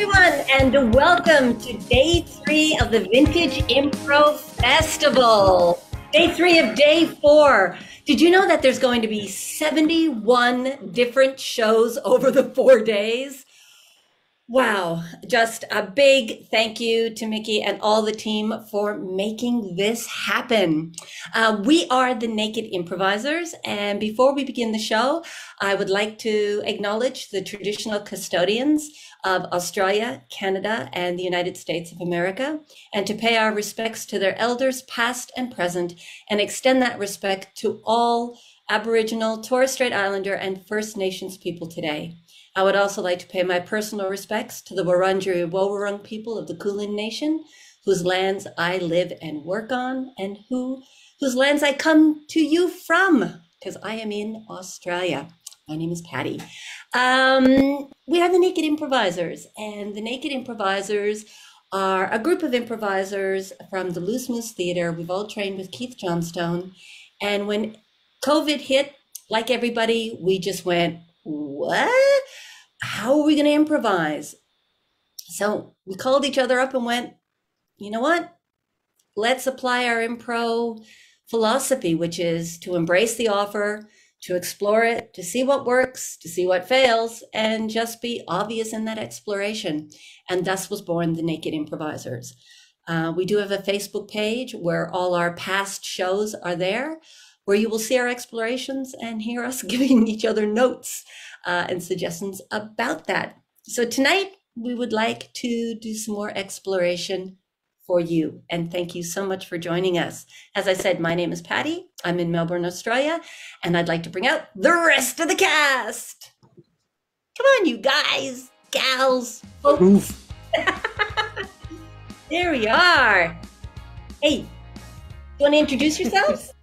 everyone, and welcome to day 3 of the Vintage Improv Festival. Day 3 of day 4. Did you know that there's going to be 71 different shows over the 4 days? Wow, just a big thank you to Mickey and all the team for making this happen. We are the Naked Improvisers, and before we begin the show, I would like to acknowledge the traditional custodians of Australia, Canada, and the United States of America, and to pay our respects to their elders past and present, and extend that respect to all Aboriginal, Torres Strait Islander, and First Nations people today. I would also like to pay my personal respects to the Wurundjeri Woi-wurrung people of the Kulin Nation, whose lands I live and work on, and whose lands I come to you from, because I am in Australia. My name is Patty. We are the Naked Improvisers, and the Naked Improvisers are a group of improvisers from the Loose Moose Theatre. We've all trained with Keith Johnstone, and when COVID hit, like everybody, we just went, what? How are we going to improvise? So we called each other up and went, you know what? Let's apply our improv philosophy, which is to embrace the offer, to explore it, to see what works, to see what fails, and just be obvious in that exploration. And thus was born the Naked Improvisers. We do have a Facebook page where all our past shows are there, where you will see our explorations and hear us giving each other notes and suggestions about that. So tonight, we would like to do some more exploration for you. And thank you so much for joining us. As I said, my name is Patty. I'm in Melbourne, Australia, and I'd like to bring out the rest of the cast. Come on, you guys, gals, folks. There we are. Hey, you want to introduce yourselves?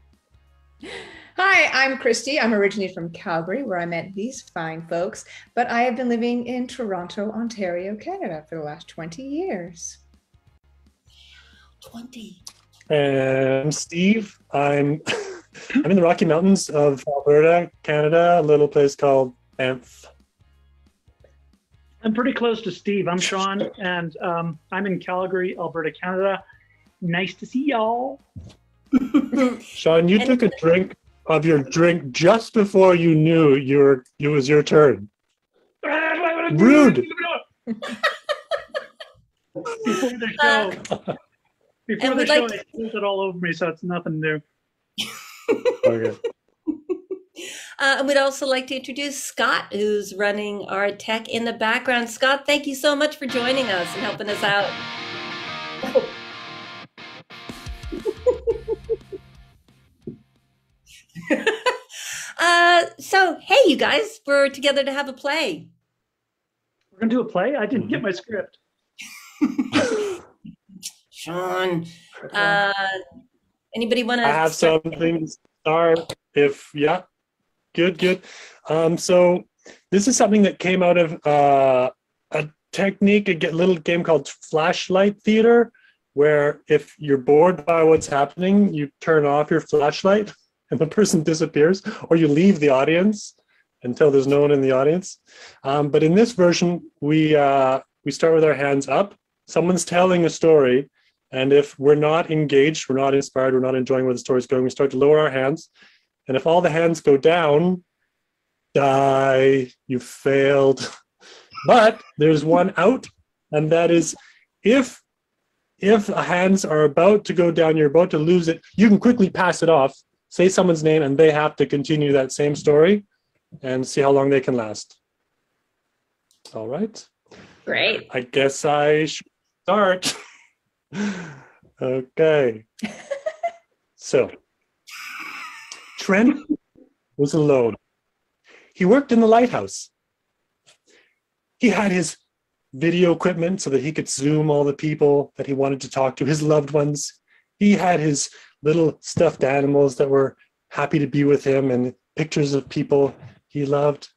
Hi, I'm Christy. I'm originally from Calgary, where I met these fine folks, but I have been living in Toronto, Ontario, Canada for the last 20 years. 20. I'm Steve. I'm in the Rocky Mountains of Alberta, Canada, a little place called Banff. I'm pretty close to Steve. I'm Sean, and I'm in Calgary, Alberta, Canada. Nice to see y'all. Sean, you took a drink of your drink just before you knew it was your turn. Rude. Before the show, I spilled it all over me, so it's nothing new. Okay. And we'd also like to introduce Scott, who's running our tech in the background. Scott, thank you so much for joining us and helping us out. So, hey, you guys, we're together to have a play. We're going to do a play? I didn't get my script. Sean, anybody want to? I have something to start. Good. So this is something that came out of a technique, a little game called flashlight theater, where if you're bored by what's happening, you turn off your flashlight and the person disappears, or you leave the audience until there's no one in the audience. But in this version, we start with our hands up. Someone's telling a story, and if we're not engaged, we're not inspired, we're not enjoying where the story's going, we start to lower our hands. And if all the hands go down, die, you failed. But there's one out, and that is if the hands are about to go down, you're about to lose it, you can quickly pass it off, say someone's name, and they have to continue that same story and see how long they can last. All right. Great. I guess I should start. Okay. So, Trent was alone. He worked in the lighthouse. He had his video equipment so that he could Zoom all the people that he wanted to talk to, his loved ones. He had his little stuffed animals that were happy to be with him and pictures of people he loved.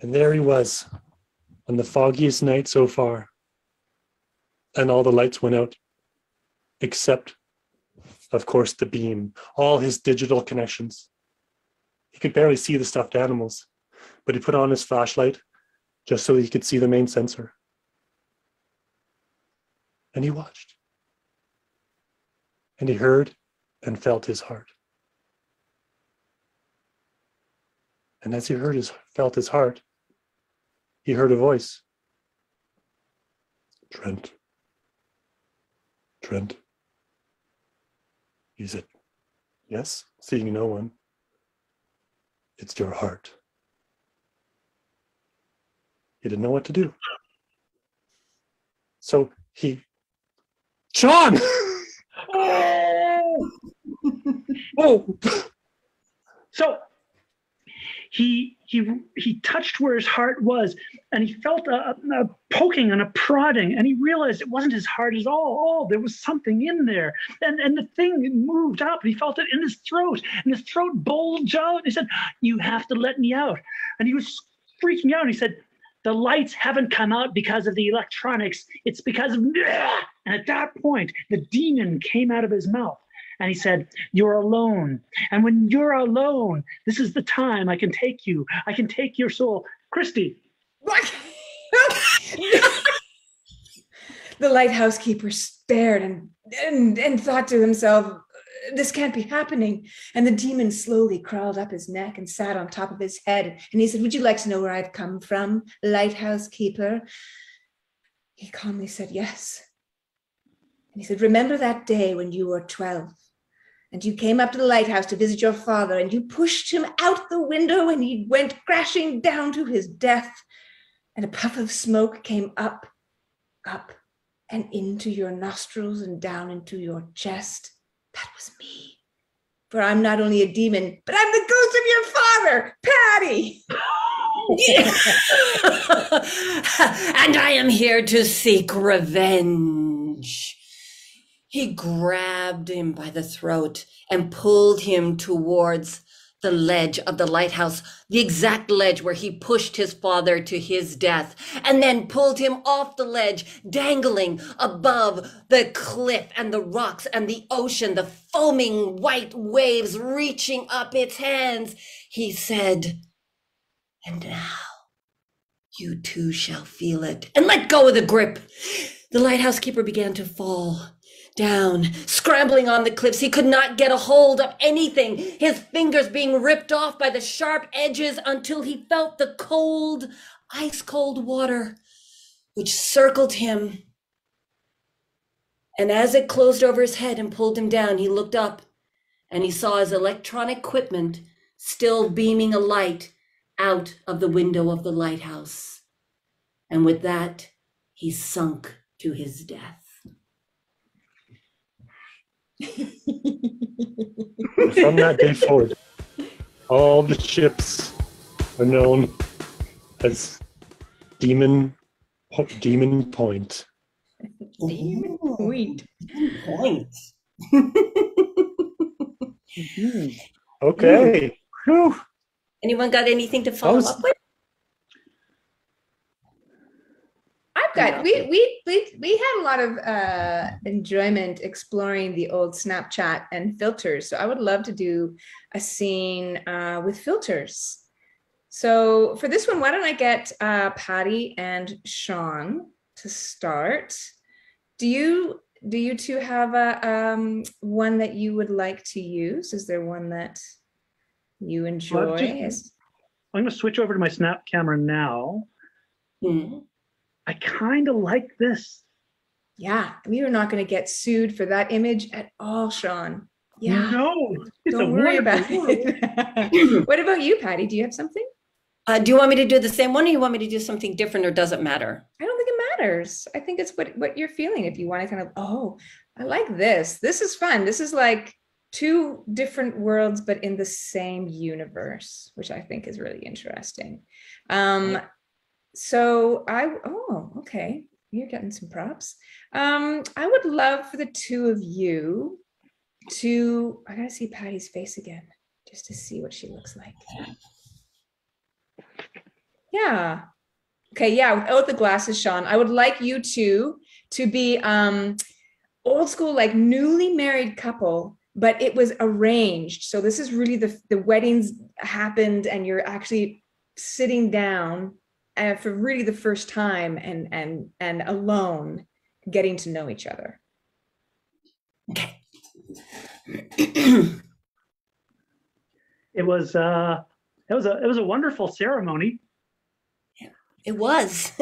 And there he was on the foggiest night so far. And all the lights went out, except, of course, the beam, all his digital connections. He could barely see the stuffed animals, but he put on his flashlight just so he could see the main sensor. And he watched. And he heard and felt his heart. And as he felt his heart, he heard a voice. Trent. Trent. He said, yes, seeing no one. It's your heart. He didn't know what to do. So Sean! Oh! So he touched where his heart was, and he felt a poking and a prodding, and he realized it wasn't his heart at all. Oh, there was something in there, and the thing moved up. He felt it in his throat, and his throat bulged out. He said, "You have to let me out," and he was freaking out. He said, "The lights haven't come out because of the electronics. It's because of..." And at that point, the demon came out of his mouth. And he said, "You're alone. And when you're alone, this is the time I can take you. I can take your soul." Christy. What? The lighthouse keeper stared and thought to himself, this can't be happening. And the demon slowly crawled up his neck and sat on top of his head. And he said, "Would you like to know where I've come from, lighthouse keeper?" He calmly said, "Yes." And he said, "Remember that day when you were 12? And you came up to the lighthouse to visit your father, and you pushed him out the window, and he went crashing down to his death. And a puff of smoke came up, and into your nostrils and down into your chest. That was me. For I'm not only a demon, but I'm the ghost of your father, Patty." And I am here to seek revenge. He grabbed him by the throat and pulled him towards the ledge of the lighthouse, the exact ledge where he pushed his father to his death, and then pulled him off the ledge, dangling above the cliff and the rocks and the ocean, the foaming white waves reaching up its hands. He said, "And now you too shall feel it," and let go of the grip. The lighthouse keeper began to fall down, scrambling on the cliffs. He could not get a hold of anything, his fingers being ripped off by the sharp edges, until he felt the cold, ice-cold water, which circled him. And as it closed over his head and pulled him down, he looked up and he saw his electronic equipment still beaming a light out of the window of the lighthouse. And with that, he sunk to his death. From that day forward, all the ships are known as Demon Point. Demon Point. Point. Okay. Whew. Anyone got anything to follow up with? I've got, we had a lot of enjoyment exploring the old Snapchat and filters. So I would love to do a scene with filters. So for this one, why don't I get Patty and Sean to start? Do you two have a one that you would like to use? Is there one that you enjoy? I'm going to switch over to my Snap camera now. Mm-hmm. I kind of like this. Yeah, we are not going to get sued for that image at all, Sean. Yeah, no, don't worry about it. What about you, Patty? Do you have something? Do you want me to do the same one, or you want me to do something different, or does it matter? I don't think it matters. I think it's what you're feeling. If you want to kind of, oh, I like this. This is fun. This is like two different worlds, but in the same universe, which I think is really interesting. So okay. You're getting some props. I would love for the two of you to, I gotta see Patty's face again, just to see what she looks like. Yeah. Okay, yeah, without the glasses, Sean. I would like you two to be old school, like newly married couple, but it was arranged. So this is really the weddings happened and you're actually sitting down for really the first time and alone, getting to know each other. Okay. It was a wonderful ceremony. It was.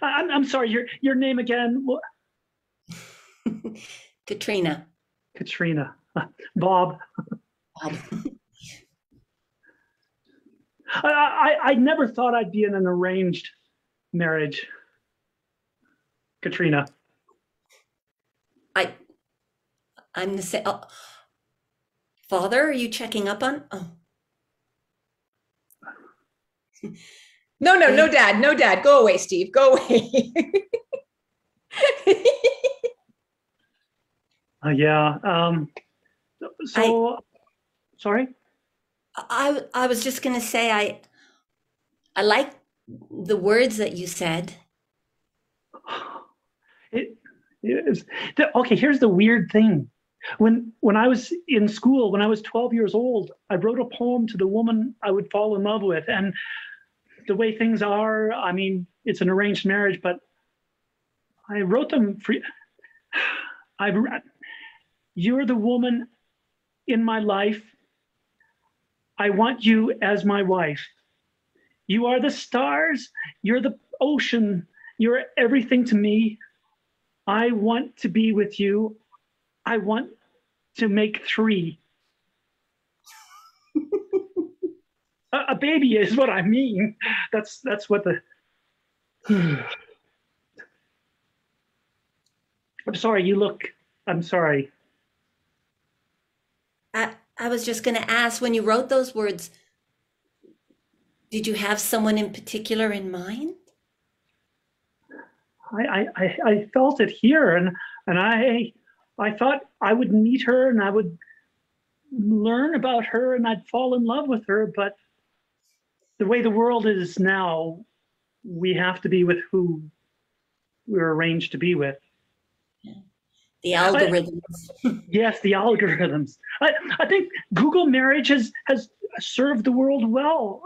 I'm sorry, your name again? Katrina. Katrina. Bob. Bob. I never thought I'd be in an arranged marriage. Katrina. I'm the same. Oh. Father, are you checking up on? Oh. No, dad. Go away, Steve. Go away. Yeah. Sorry. I was just gonna say I like the words that you said. It is okay. Here's the weird thing. When I was in school, when I was 12 years old, I wrote a poem to the woman I would fall in love with. And the way things are, I mean, it's an arranged marriage, but I wrote them for you're the woman in my life. I want you as my wife. You are the stars. You're the ocean. You're everything to me. I want to be with you. I want to make 3. A baby is what I mean. That's what the. I'm sorry. You look. I'm sorry. I was just gonna ask, when you wrote those words, did you have someone in particular in mind? I felt it here, and I thought I would meet her and I would learn about her and I'd fall in love with her. But the way the world is now, we have to be with who we're arranged to be with. The algorithms. Yes, the algorithms. I think Google Marriage has served the world well,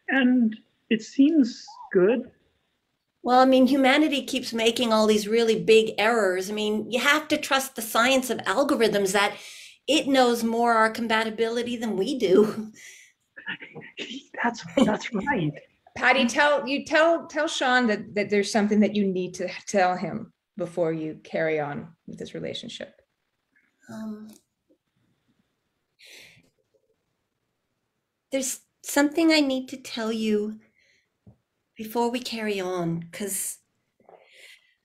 and it seems good. Well, I mean, humanity keeps making all these really big errors. I mean, you have to trust the science of algorithms that it knows more our compatibility than we do. That's right. Patty, tell Sean that there's something that you need to tell him before you carry on with this relationship. There's something I need to tell you before we carry on, because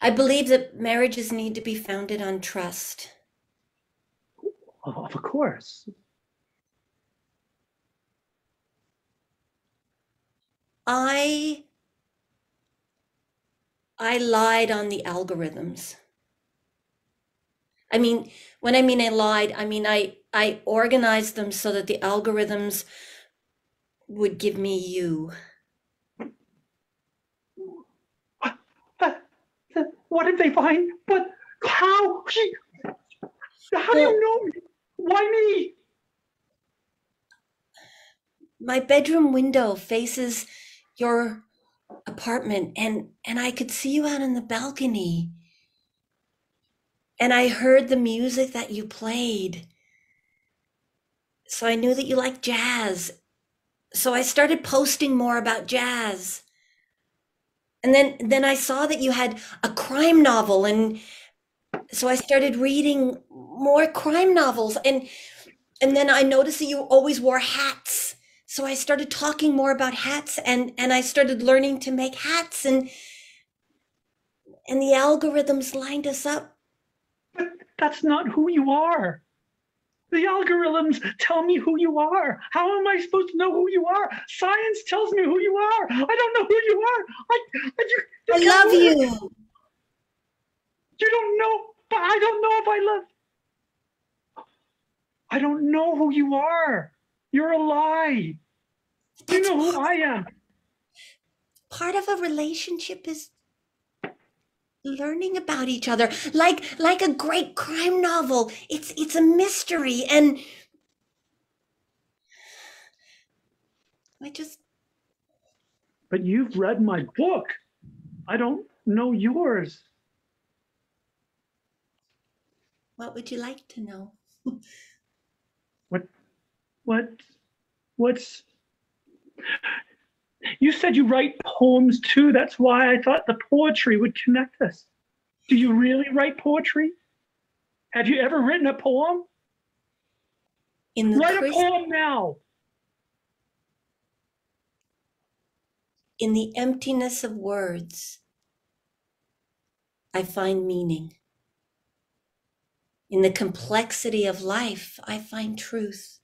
I believe that marriages need to be founded on trust. Oh, of course. I lied on the algorithms. I mean, when I mean I lied, I mean I organized them so that the algorithms would give me you. What did they find? But how? How do you know me? Why me? My bedroom window faces your apartment, and I could see you out on the balcony. And I heard the music that you played. So I knew that you liked jazz. So I started posting more about jazz. And then I saw that you had a crime novel, and so I started reading more crime novels, and then I noticed that you always wore hats. So I started talking more about hats, and I started learning to make hats, and the algorithms lined us up. But that's not who you are. The algorithms tell me who you are. How am I supposed to know who you are? Science tells me who you are. I don't know who you are. I love you. You don't know, but I don't know if I love. I don't know who you are. You're a lie. You know who I am. Part of a relationship is learning about each other, like a great crime novel. It's a mystery, and But you've read my book. I don't know yours. What would you like to know? What's you said you write poems too. That's why I thought the poetry would connect us. Do you really write poetry? Have you ever written a poem? Write a poem now. In the emptiness of words, I find meaning. In the complexity of life, I find truth.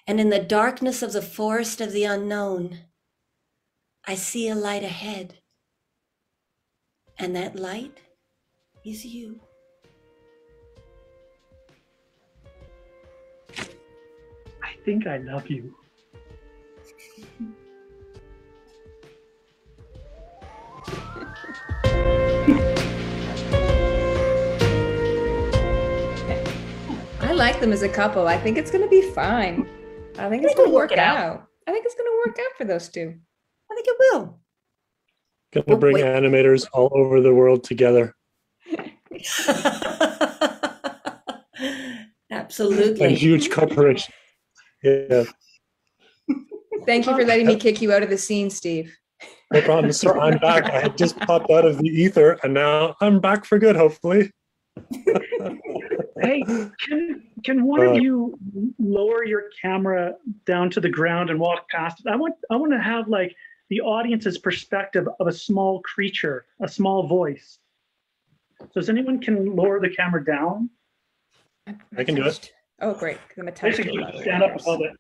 And in the darkness of the forest of the unknown, I see a light ahead. And that light is you. I think I love you. I like them as a couple. I think it's going to be fine. I think it's going to work out. I think it's going to work out for those two. I think it will. Gonna bring animators all over the world together. Absolutely. A huge corporation. Yeah. Thank you for letting me kick you out of the scene, Steve. No problem, sir. I'm back. I had just popped out of the ether, and now I'm back for good, hopefully. Hey, can one of you lower your camera down to the ground and walk past it? I want to have like the audience's perspective of a small creature, a small voice. So does anyone can lower the camera down? I can do it. Oh, great. I'm attached to Basically, it. stand up above it.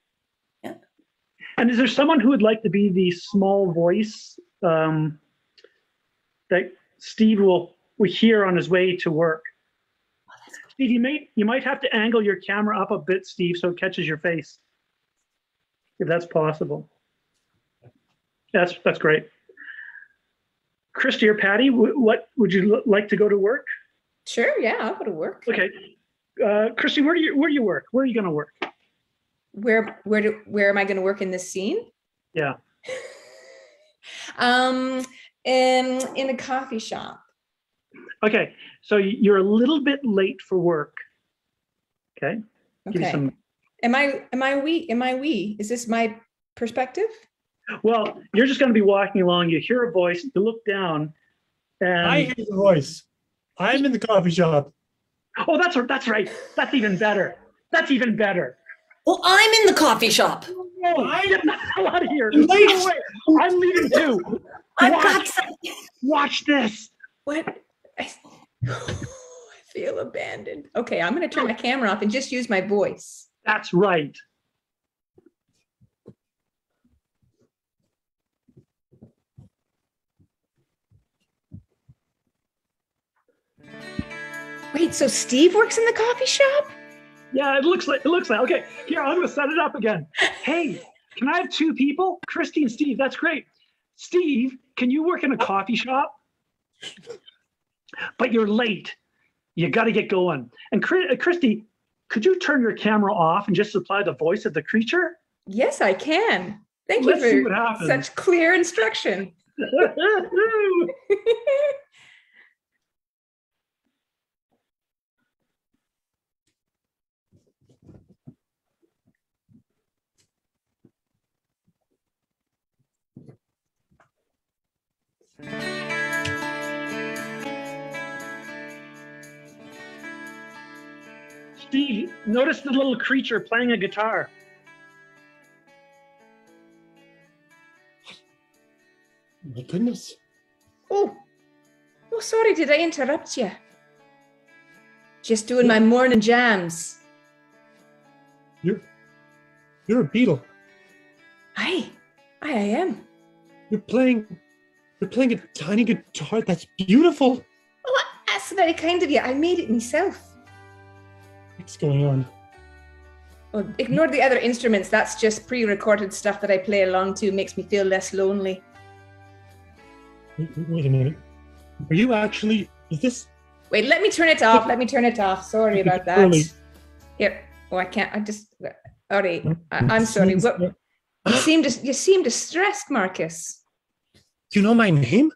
Yeah. And is there someone who would like to be the small voice that Steve will hear on his way to work? Steve, you might have to angle your camera up a bit, Steve, so it catches your face, if that's possible. That's great. Christy or Patty, what would you like to go to work? Sure, yeah, I'll go to work. Okay. Christy, where do you work? Where are you going to work? Where am I going to work in this scene? Yeah. In a coffee shop. Okay, so you're a little bit late for work. Okay. Give you Okay. some. Am I we? Is this my perspective? Well, you're just going to be walking along. You hear a voice. You look down, and I hear the voice. I'm in the coffee shop. oh, that's right. That's even better. That's even better. Well, I'm in the coffee shop. Oh, get the hell out of here! You're late. No way. I'm leaving too. I've got some. Watch this. What? I feel abandoned. Okay, I'm going to turn my camera off and just use my voice. That's right. Wait, so Steve works in the coffee shop? Yeah, it looks like. Okay, here, I'm going to set it up again. Hey, can I have two people? Christy and Steve. That's great. Steve, can you work in a coffee shop? But you're late. You got to get going. And Christy, could you turn your camera off and just supply the voice of the creature? Yes, I can. Thank Let's see you what for happens. such clear instruction. Steve, notice the little creature playing a guitar. My goodness. Oh, sorry, did I interrupt you? Just doing my morning jams. You're a beetle. I am. You're playing a tiny guitar. That's beautiful. Oh, that's very kind of you. I made it myself. What's going on? Oh, ignore the other instruments. That's just pre-recorded stuff that I play along to. Makes me feel less lonely. Wait a minute. Are you actually? Is this? Wait, let me turn it off. Let me turn it off. Sorry about that. Early. Here. Oh, I can't. I just. All right. I'm sorry. What? You seem distressed, Marcus. Do you know my name?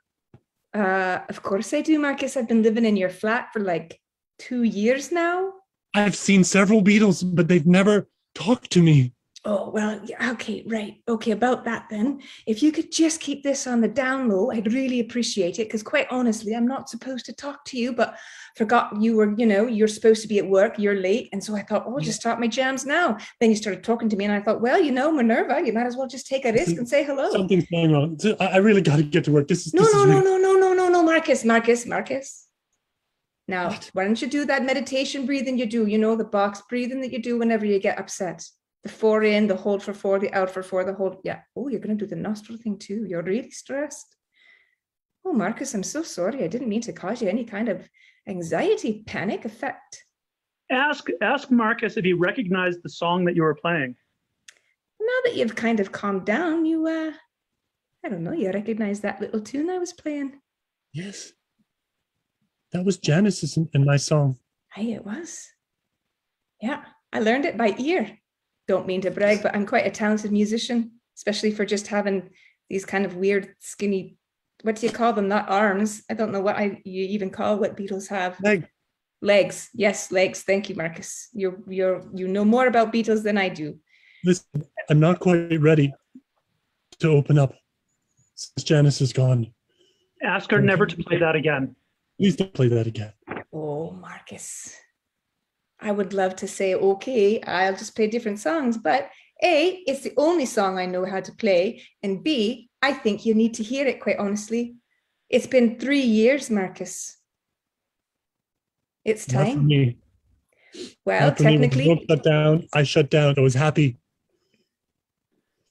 Of course I do, Marcus. I've been living in your flat for like 2 years now. I've seen several Beatles, but they've never talked to me. Oh, well, yeah, okay, right. Okay, about that then. If you could just keep this on the down low, I'd really appreciate it. Because quite honestly, I'm not supposed to talk to you, but forgot you were, you're supposed to be at work, you're late. And so I thought, oh, I'll just start my jams now. Then you started talking to me and I thought, well, Minerva, you might as well just take a risk and say hello. Something's going wrong. I really got to get to work. No, Marcus. Now, why don't you do that meditation breathing you do? The box breathing that you do whenever you get upset. The 4 in, the hold for 4, the out for 4, the hold. Yeah. Oh, you're going to do the nostril thing too. You're really stressed. Oh, Marcus, I'm so sorry. I didn't mean to cause you any kind of anxiety, panic effect. Ask Marcus if he recognized the song that you were playing. Now that you've kind of calmed down, you, I don't know, you recognize that little tune I was playing? Yes. That was Janice's and my song. Hey, it was. Yeah, I learned it by ear. Don't mean to brag, but I'm quite a talented musician, especially for just having these kind of weird, skinny, what do you call them? Not arms. I don't know what you even call what Beatles have. Legs. Yes, legs. Thank you, Marcus. You know more about Beatles than I do. Listen, I'm not quite ready to open up since Janice is gone. Ask her never to play that again. Please don't play that again. Oh, Marcus. I would love to say, okay, I'll just play different songs, but A, it's the only song I know how to play, and B, I think you need to hear it, quite honestly. It's been 3 years, Marcus. It's time. Not for me. Well, Not for me. technically... When the world I shut down. I was happy.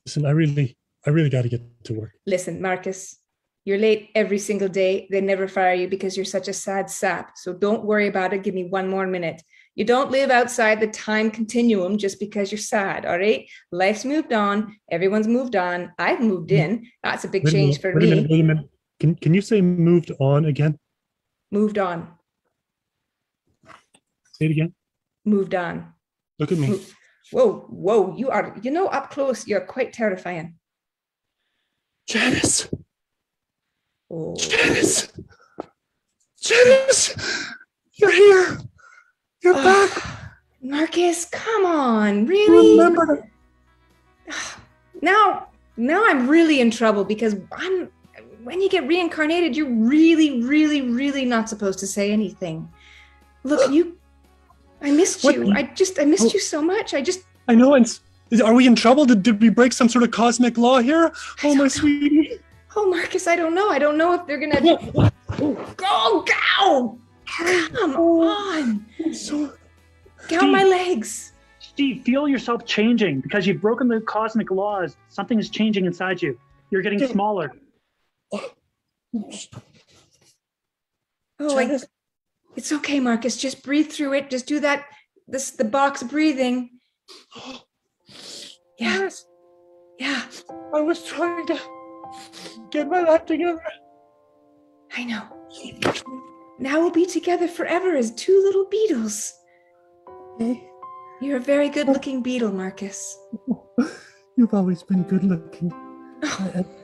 Listen, I really got to get to work. Listen, Marcus, you're late every single day. They never fire you because you're such a sad sap. So don't worry about it. Give me 1 more minute. You don't live outside the time continuum just because you're sad, all right? Life's moved on. Everyone's moved on. I've moved in. That's a big change for me. Wait a minute. Can you say moved on again? Moved on. Say it again. Moved on. Look at me. Whoa. You are, up close, you're quite terrifying. Janice. Oh. Janice. You're here. You're back. Marcus, come on. Really? Remember. Now I'm really in trouble because when you get reincarnated, you're really, really, really not supposed to say anything. Look, I missed you. I missed you so much. I know. And are we in trouble? Did we break some sort of cosmic law here? Oh, my sweetie. Oh, Marcus, I don't know. I don't know if they're going to... Go! Come on. Get on my legs. Steve, feel yourself changing because you've broken the cosmic laws. Something is changing inside you. You're getting smaller. It's okay, Marcus. Just breathe through it. Just do that. The box breathing. Yeah. Yeah. I was trying to get my life together. I know. Now we'll be together forever as 2 little beetles. You're a very good-looking beetle, Marcus. You've always been good-looking.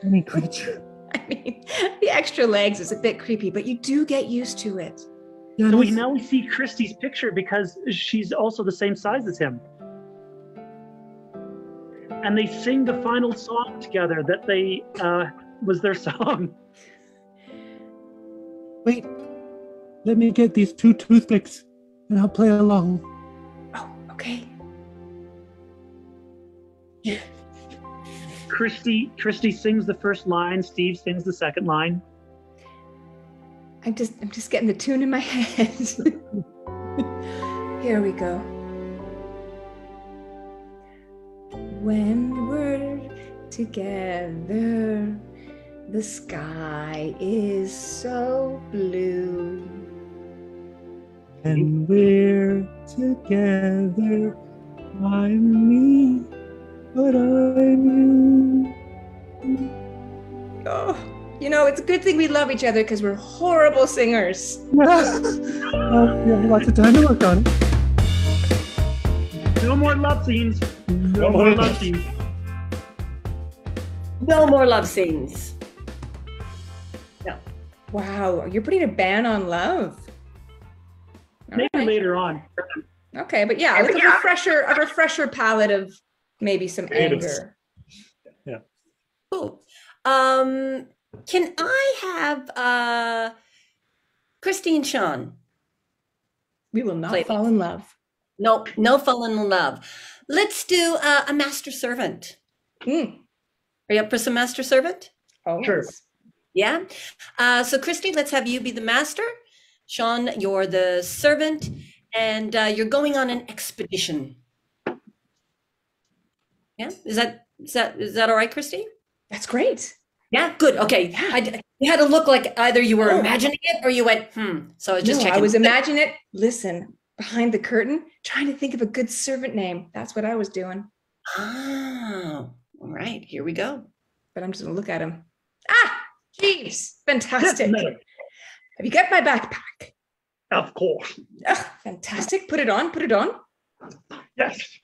Any creature. I mean, the extra legs is a bit creepy, but you do get used to it. So now we see Christy's picture because she's also the same size as him. And they sing the final song together that they was their song. Wait, let me get these 2 toothpicks and I'll play along. Oh, okay. Yeah. Christy sings the first line, Steve sings the second line. I'm just getting the tune in my head. Here we go. When we're together, the sky is so blue. And we're together, I'm me, but I'm you. Oh, it's a good thing we love each other because we're horrible singers. Yeah. We have lots of time to work on it. No more love scenes. No more love scenes. No more love scenes. No. Wow, you're putting a ban on love. All Maybe right. later on. Okay, but yeah, with a refresher palette of maybe some Potatoes. anger. Cool. Can I have Christine Sean? We will not Play fall in love. Nope, no falling in love. Let's do a master servant. Mm. Are you up for some master servant? Oh, Sure. Yeah. So Christy, let's have you be the master. Sean, you're the servant, and you're going on an expedition. Yeah. Is that all right, Christy? That's great. Yeah. Good. Okay. You had to look like either you were Oh. imagining it or you went, So I was just No, checking. I was imagining it. Listen, behind the curtain, trying to think of a good servant name. That's what I was doing. Oh, all right. Here we go. But I'm just gonna look at him. Ah, Jeeves, fantastic. Yes, madam. Have you got my backpack? Of course. Ah, fantastic. Put it on. Put it on. Yes.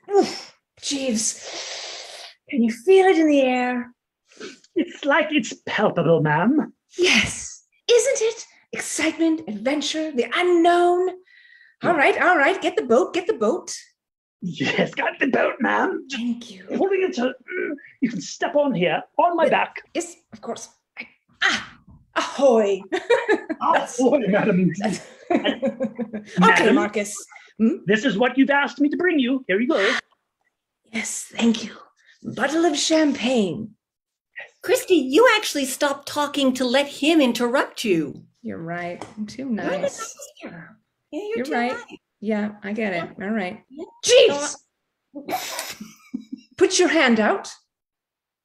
Oof, Jeeves, can you feel it in the air? It's like it's palpable, ma'am. Yes, isn't it? Excitement, adventure, the unknown. All right. Get the boat. Get the boat. Yes, got the boat, ma'am. Just Thank you. pulling it to. You can step on here, on my back. Yes, of course. Ahoy. Oh, madam. Okay, Madam? Marcus. This is what you've asked me to bring you. Here you go. Yes, thank you. Bottle of champagne. Christy, you actually stopped talking to let him interrupt you. You're right. I'm too You're the nice. master. Yeah, you're You're too right. nice. Yeah, I get it. All right. Yeah. Jeeves! Put your hand out.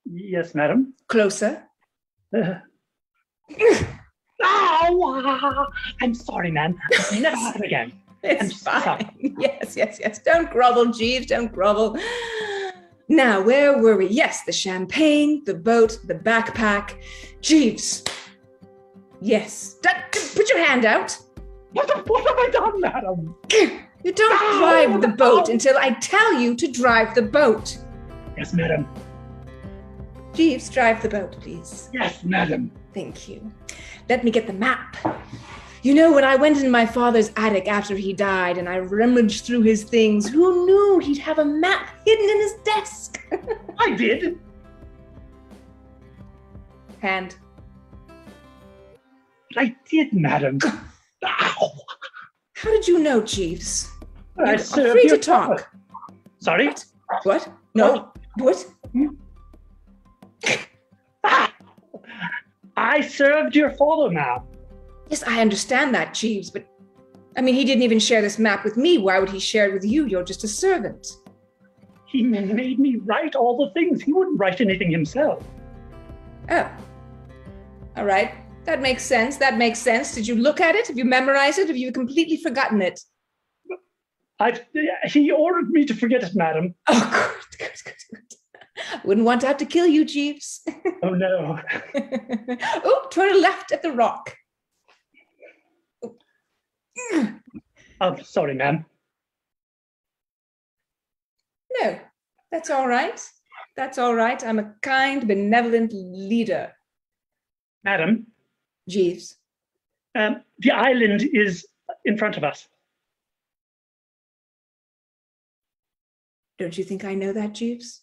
Yes, madam. Closer. Ow! I'm sorry, ma'am. I'll never happen again. I'm It's fine. sorry. Yes. Don't grovel, Jeeves. Don't grovel. Now, where were we? Yes, the champagne, the boat, the backpack. Jeeves. Yes. Put your hand out. What have I done, madam? You don't drive the boat until I tell you to drive the boat. Yes, madam. Jeeves, drive the boat, please. Yes, madam. Thank you. Let me get the map. You know, when I went in my father's attic after he died and I rummaged through his things, who knew he'd have a map hidden in his desk? I did. Hand. I did, madam. Ow! How did you know, Jeeves? I You're served free your to talk. father. Sorry? What? No. What? Ah! I served your father, ma'am. Yes, I understand that, Jeeves, but I mean, he didn't even share this map with me. Why would he share it with you? You're just a servant. He made me write all the things. He wouldn't write anything himself. Oh. All right. That makes sense. Did you look at it? Have you memorized it? Have you completely forgotten it? He ordered me to forget it, madam. Oh, good. Wouldn't want to have to kill you, Jeeves. Oh, no. Oh, turn left at the rock. Oh, sorry, ma'am. No, that's all right. I'm a kind, benevolent leader. Madam, Jeeves. the island is in front of us. Don't you think I know that, Jeeves?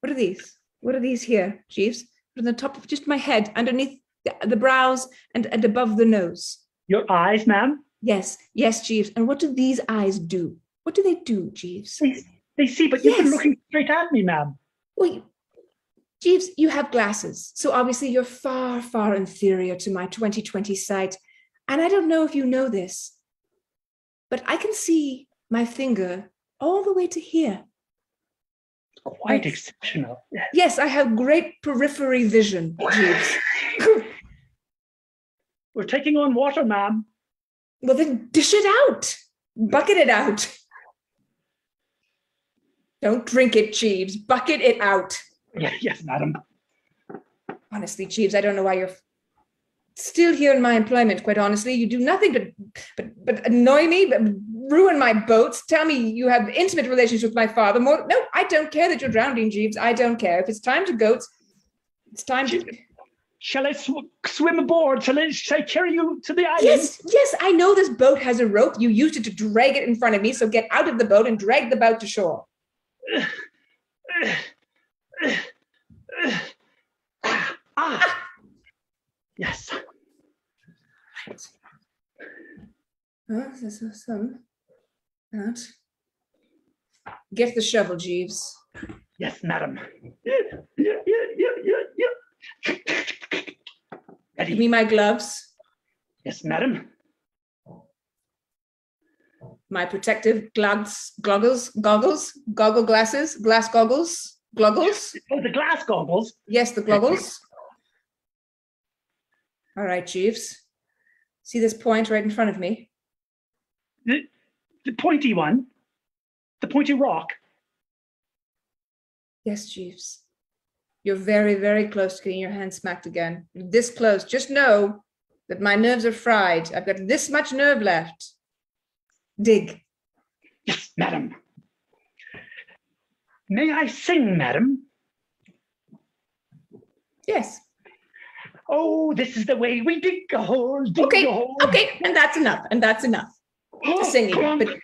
What are these? What are these here, Jeeves? On the top of just my head, underneath the brows and above the nose. Your eyes, ma'am? Yes, Jeeves. And what do these eyes do? What do they do, Jeeves? They see, but you've been Yes. looking straight at me, ma'am. Well, Jeeves, you have glasses, so obviously you're far, far inferior to my 20/20 sight. And I don't know if you know this, but I can see my finger all the way to here. Quite Yes. exceptional. Yes, I have great periphery vision, Jeeves. We're taking on water, ma'am. Well, then dish it out. Bucket it out. Don't drink it, Jeeves. Bucket it out. Yes, madam. Honestly, Jeeves, I don't know why you're still here in my employment, quite honestly. You do nothing but annoy me, but ruin my boats, tell me you have intimate relations with my father. No, I don't care that you're drowning, Jeeves. I don't care. If it's time to goats, it's time to... Shall I swim aboard? Shall I carry you to the island? Yes, I know this boat has a rope. You used it to drag it in front of me, so get out of the boat and drag the boat to shore. Yes. There's some. That. Get the shovel, Jeeves. Yes, madam. Ready. Give me my gloves. Yes, madam. My protective goggles, goggle glasses, glass goggles, goggles. Oh, the glass goggles. Yes, the goggles. All right, Jeeves. See this point right in front of me? The pointy one. The pointy rock. Yes, Jeeves. You're very, very close to getting your hand smacked again. This close. Just know that my nerves are fried. I've got this much nerve left. Dig. Yes, madam. May I sing, madam? Yes. Oh, this is the way we dig a hole, dig Okay, a hole. okay, and that's enough. And that's enough. Singing, but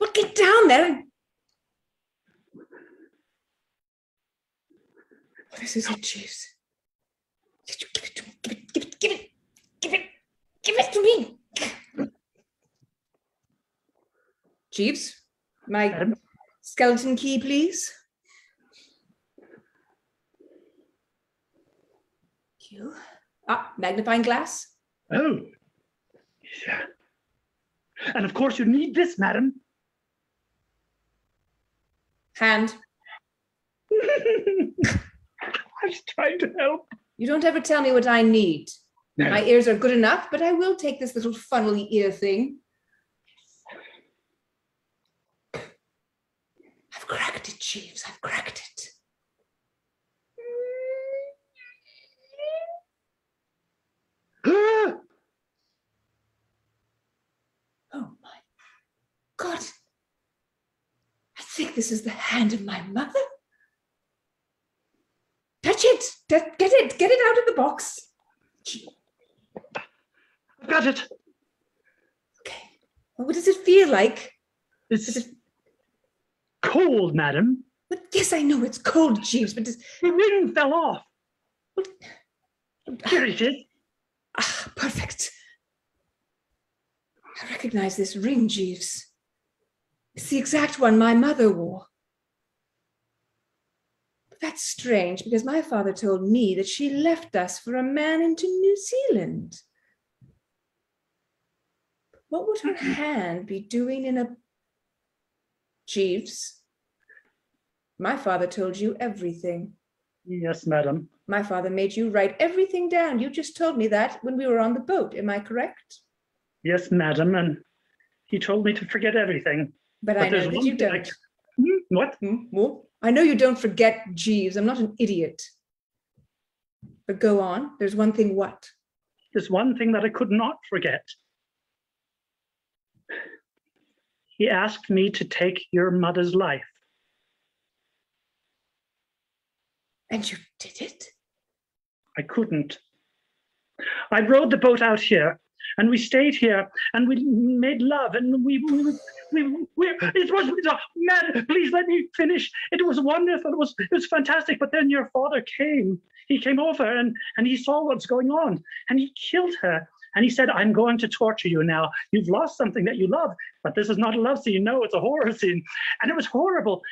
well, get down there. This is it, Jeeves. Give it to me. Give it to me. Jeeves, my Madam? skeleton key, please. You. Magnifying glass. Oh, yeah. And of course you need this, madam. Hand. I was trying to help. You don't ever tell me what I need. No. My ears are good enough, but I will take this little funnely ear thing. I've cracked it, Jeeves. I've cracked it. Oh my God. I think this is the hand of my mother. Touch it. Get it. Get it out of the box. I've got it. Okay. Well, what does it feel like? It's cold, madam. But yes, I know it's cold, Jeeves, but The ring fell off. Here it is. Perfect. I recognize this ring, Jeeves. It's the exact one my mother wore. But that's strange because my father told me that she left us for a man into New Zealand. What would her hand be doing in a... Jeeves, my father told you everything. Yes, madam. My father made you write everything down. You just told me that when we were on the boat. Am I correct? Yes, madam. And he told me to forget everything. But I know there's that one you thing don't. What? Well, I know you don't forget, Jeeves. I'm not an idiot. But go on. There's one thing what? There's one thing that I could not forget. He asked me to take your mother's life. And you did it? I couldn't. I rowed the boat out here, and we stayed here, and we made love, and it was man. Please let me finish. It was wonderful. It was fantastic. But then your father came. He came over, and he saw what's going on, and he killed her. And he said, "I'm going to torture you now. You've lost something that you love, but this is not a love scene. No, it's a horror scene." And it was horrible.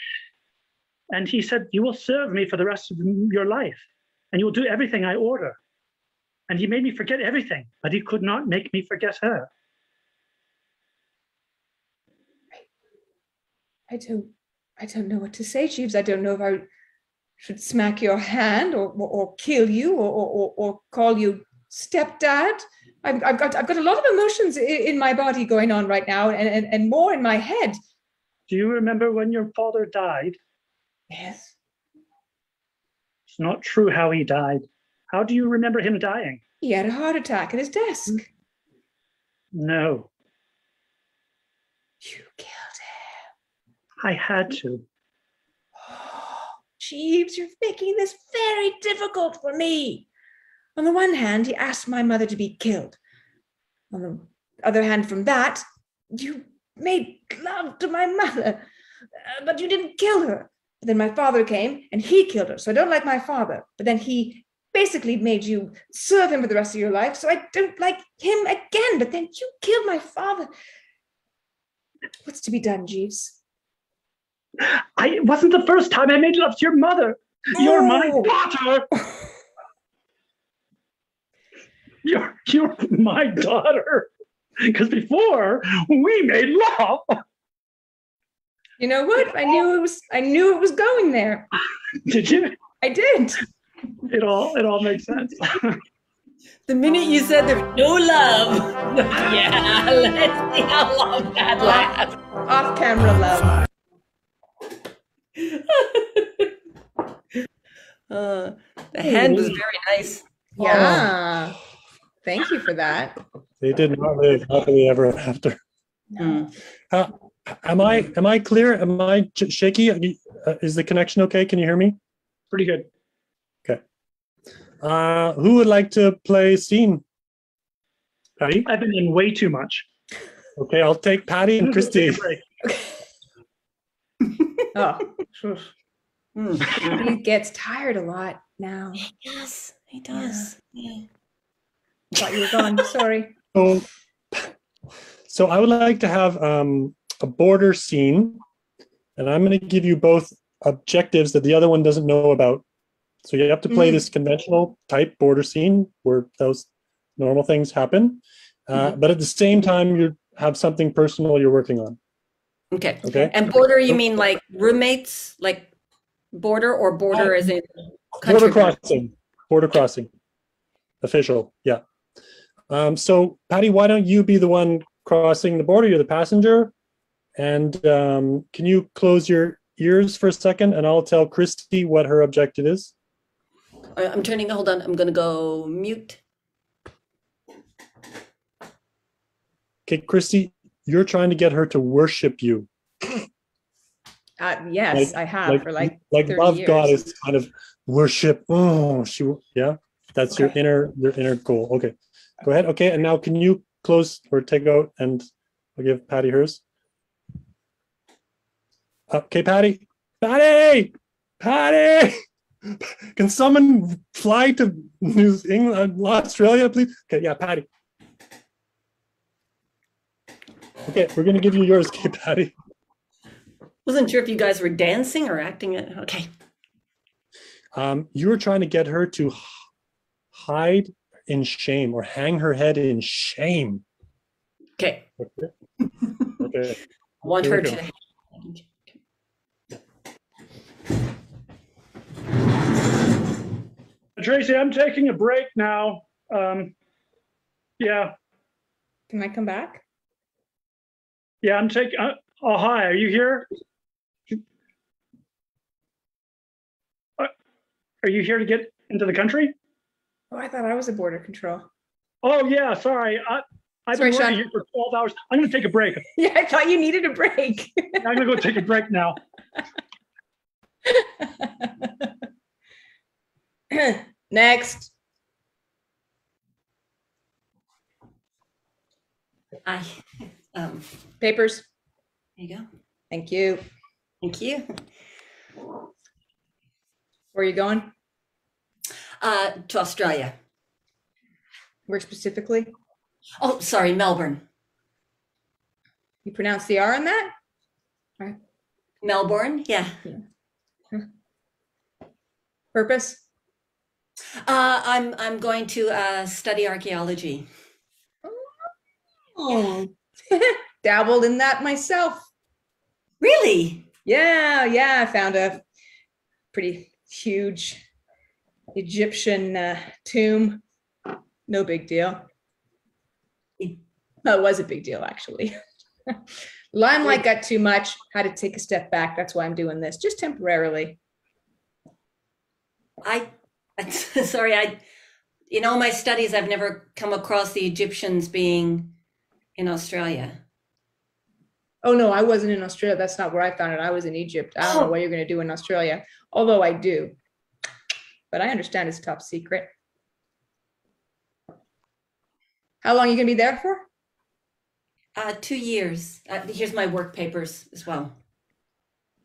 And he said, "You will serve me for the rest of your life, and you will do everything I order." And he made me forget everything, but he could not make me forget her. I don't know what to say, Jeeves. I don't know if I should smack your hand or kill you or call you stepdad. I've got a lot of emotions in my body going on right now, and more in my head. Do you remember when your father died? Yes. It's not true how he died. How do you remember him dying? He had a heart attack at his desk. No, You killed him. I had to. Oh, Jeeves, you're making this very difficult for me. On the one hand, he asked my mother to be killed. On the other hand, from that, you made love to my mother, but you didn't kill her. But then my father came and he killed her. So I don't like my father. But then he basically made you serve him for the rest of your life. So I don't like him again. But then you killed my father. What's to be done, Jeeves? It wasn't the first time I made love to your mother. You're my Oh. daughter. You're my daughter. Because before we made love. You know what? I knew it was going there. Did you? I did. It all makes sense. The minute you said there's no love, yeah, let's see how long that lasts. Off camera love. The hand was very nice. Yeah. Thank you for that. They did not live happily ever after. Mm. Am I clear? Am I shaky? Is the connection okay? Can you hear me? Pretty good. Okay. Who would like to play scene? Patty? I've been in way too much. Okay, I'll take Patty and Christy. Oh. Mm. He gets tired a lot now. Yes, he does. Yeah. Thought you were gone. Sorry. So I would like to have a border scene, and I'm going to give you both objectives that the other one doesn't know about. So you have to play this conventional type border scene where those normal things happen, but at the same time you have something personal you're working on. Okay. Okay. And border, you mean like roommates, like border, or border as in country? Border crossing. Official. Yeah. So Patty, why don't you be the one crossing the border? You're the passenger. And can you close your ears for a second and I'll tell Christy what her objective is. I'm turning, hold on, I'm going to go mute. Okay, Christy, you're trying to get her to worship you. Yes, I have for like 30 love years. goddess kind of worship. Oh, that's Okay. your inner goal. Okay, go ahead. Okay, and now can you close or take out and I'll give Patty hers. Okay, Patty. Can someone fly to New England, Australia, please? Okay, yeah, Patty. Okay, we're gonna give you yours, okay, Patty. Wasn't sure if you guys were dancing or acting it. Okay. You were trying to get her to hide in shame or hang her head in shame. Okay. Okay. Okay. I want Here her we go. to. Tracy, I'm taking a break now. Yeah, Can I come back? I'm taking. Oh, hi. Are you here? Are you here to get into the country? Oh, I thought I was a border control. Oh, yeah. Sorry. I've Sorry, been working Sean. here for 12 hours. I'm going to take a break. Yeah, I thought you needed a break. I'm going to go take a break now. Next. Hi. Papers. There you go. Thank you. Thank you. Where are you going? To Australia. Where specifically? Oh, sorry, Melbourne. You pronounce the R on that? Melbourne, yeah. Purpose? I'm going to study archaeology. Oh. Dabbled in that myself. Really? Yeah. I found a pretty huge Egyptian tomb. No big deal. Well, it was a big deal, actually. Limelight got too much, had to take a step back. That's why I'm doing this, just temporarily. Sorry, in all my studies, I've never come across the Egyptians being in Australia. Oh no, I wasn't in Australia. That's not where I found it. I was in Egypt. I don't know Oh, what you're going to do in Australia, although I do. But I understand it's top secret. How long are you going to be there for? 2 years. Here's my work papers as well.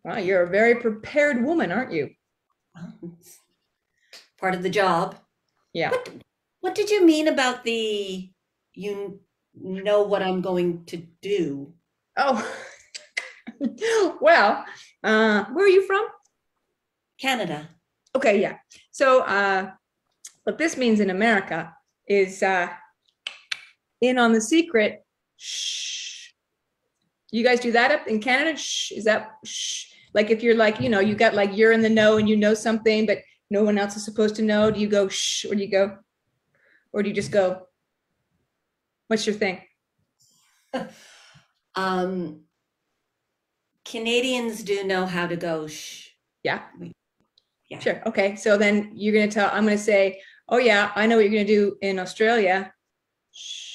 Well, you're a very prepared woman, aren't you? It's part of the job. Yeah. What did you mean about you know what I'm going to do? Oh, well, where are you from? Canada. Okay, yeah. So what this means in America is in on the secret. Shh. You guys do that up in Canada? Shh. Is that shh? Like if you're like, you got like you're in the know and you know something, but no one else is supposed to know. Do you go shh or do you just go? What's your thing? Canadians do know how to go shh. Yeah. Yeah. Sure. Okay. So then you're going to I'm going to say, oh yeah, I know what you're going to do in Australia. Shh.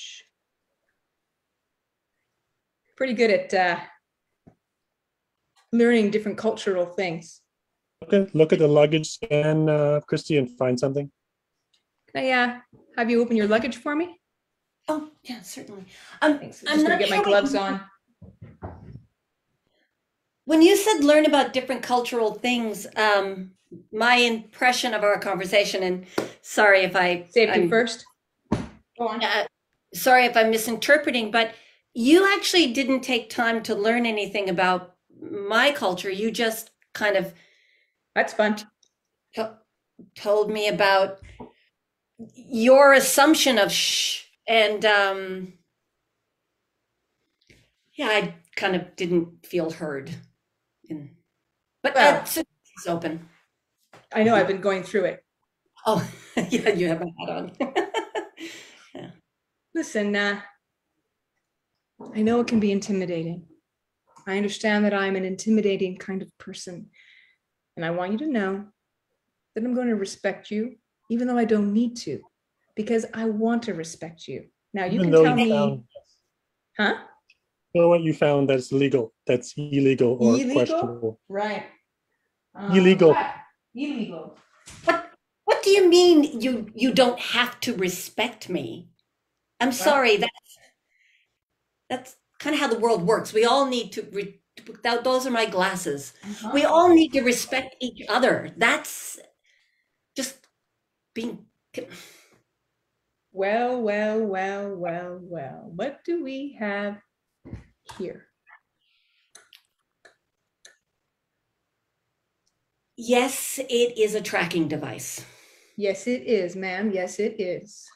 Pretty good at learning different cultural things. Look at the luggage scan, Christy, and find something. Can I have you open your luggage for me? Oh, yeah, certainly. Thanks. I'm just going to get my gloves on. When you said learn about different cultural things, my impression of our conversation, and sorry if Safety first. Go on. Sorry if I'm misinterpreting, but you actually didn't take time to learn anything about my culture. You just kind of That's fun. told me about your assumption of shh, and yeah, I kind of didn't feel heard. But Well, it's open. I know I've been going through it. Oh, yeah, you have a hat on. Yeah. Listen, I know it can be intimidating. I understand that I'm an intimidating kind of person. And I want you to know that I'm going to respect you, even though I don't need to, because I want to respect you. Now, you Even can though tell you me, found, huh? know what you found that's illegal, that's illegal or Illegal? questionable. Right. Illegal. Illegal. What do you mean you don't have to respect me? I'm sorry, that's kind of how the world works. We all need to those are my glasses. Uh-huh. We all need to respect each other. That's just being Well. What do we have here? Yes, it is a tracking device. Yes, it is, ma'am. Yes, it is.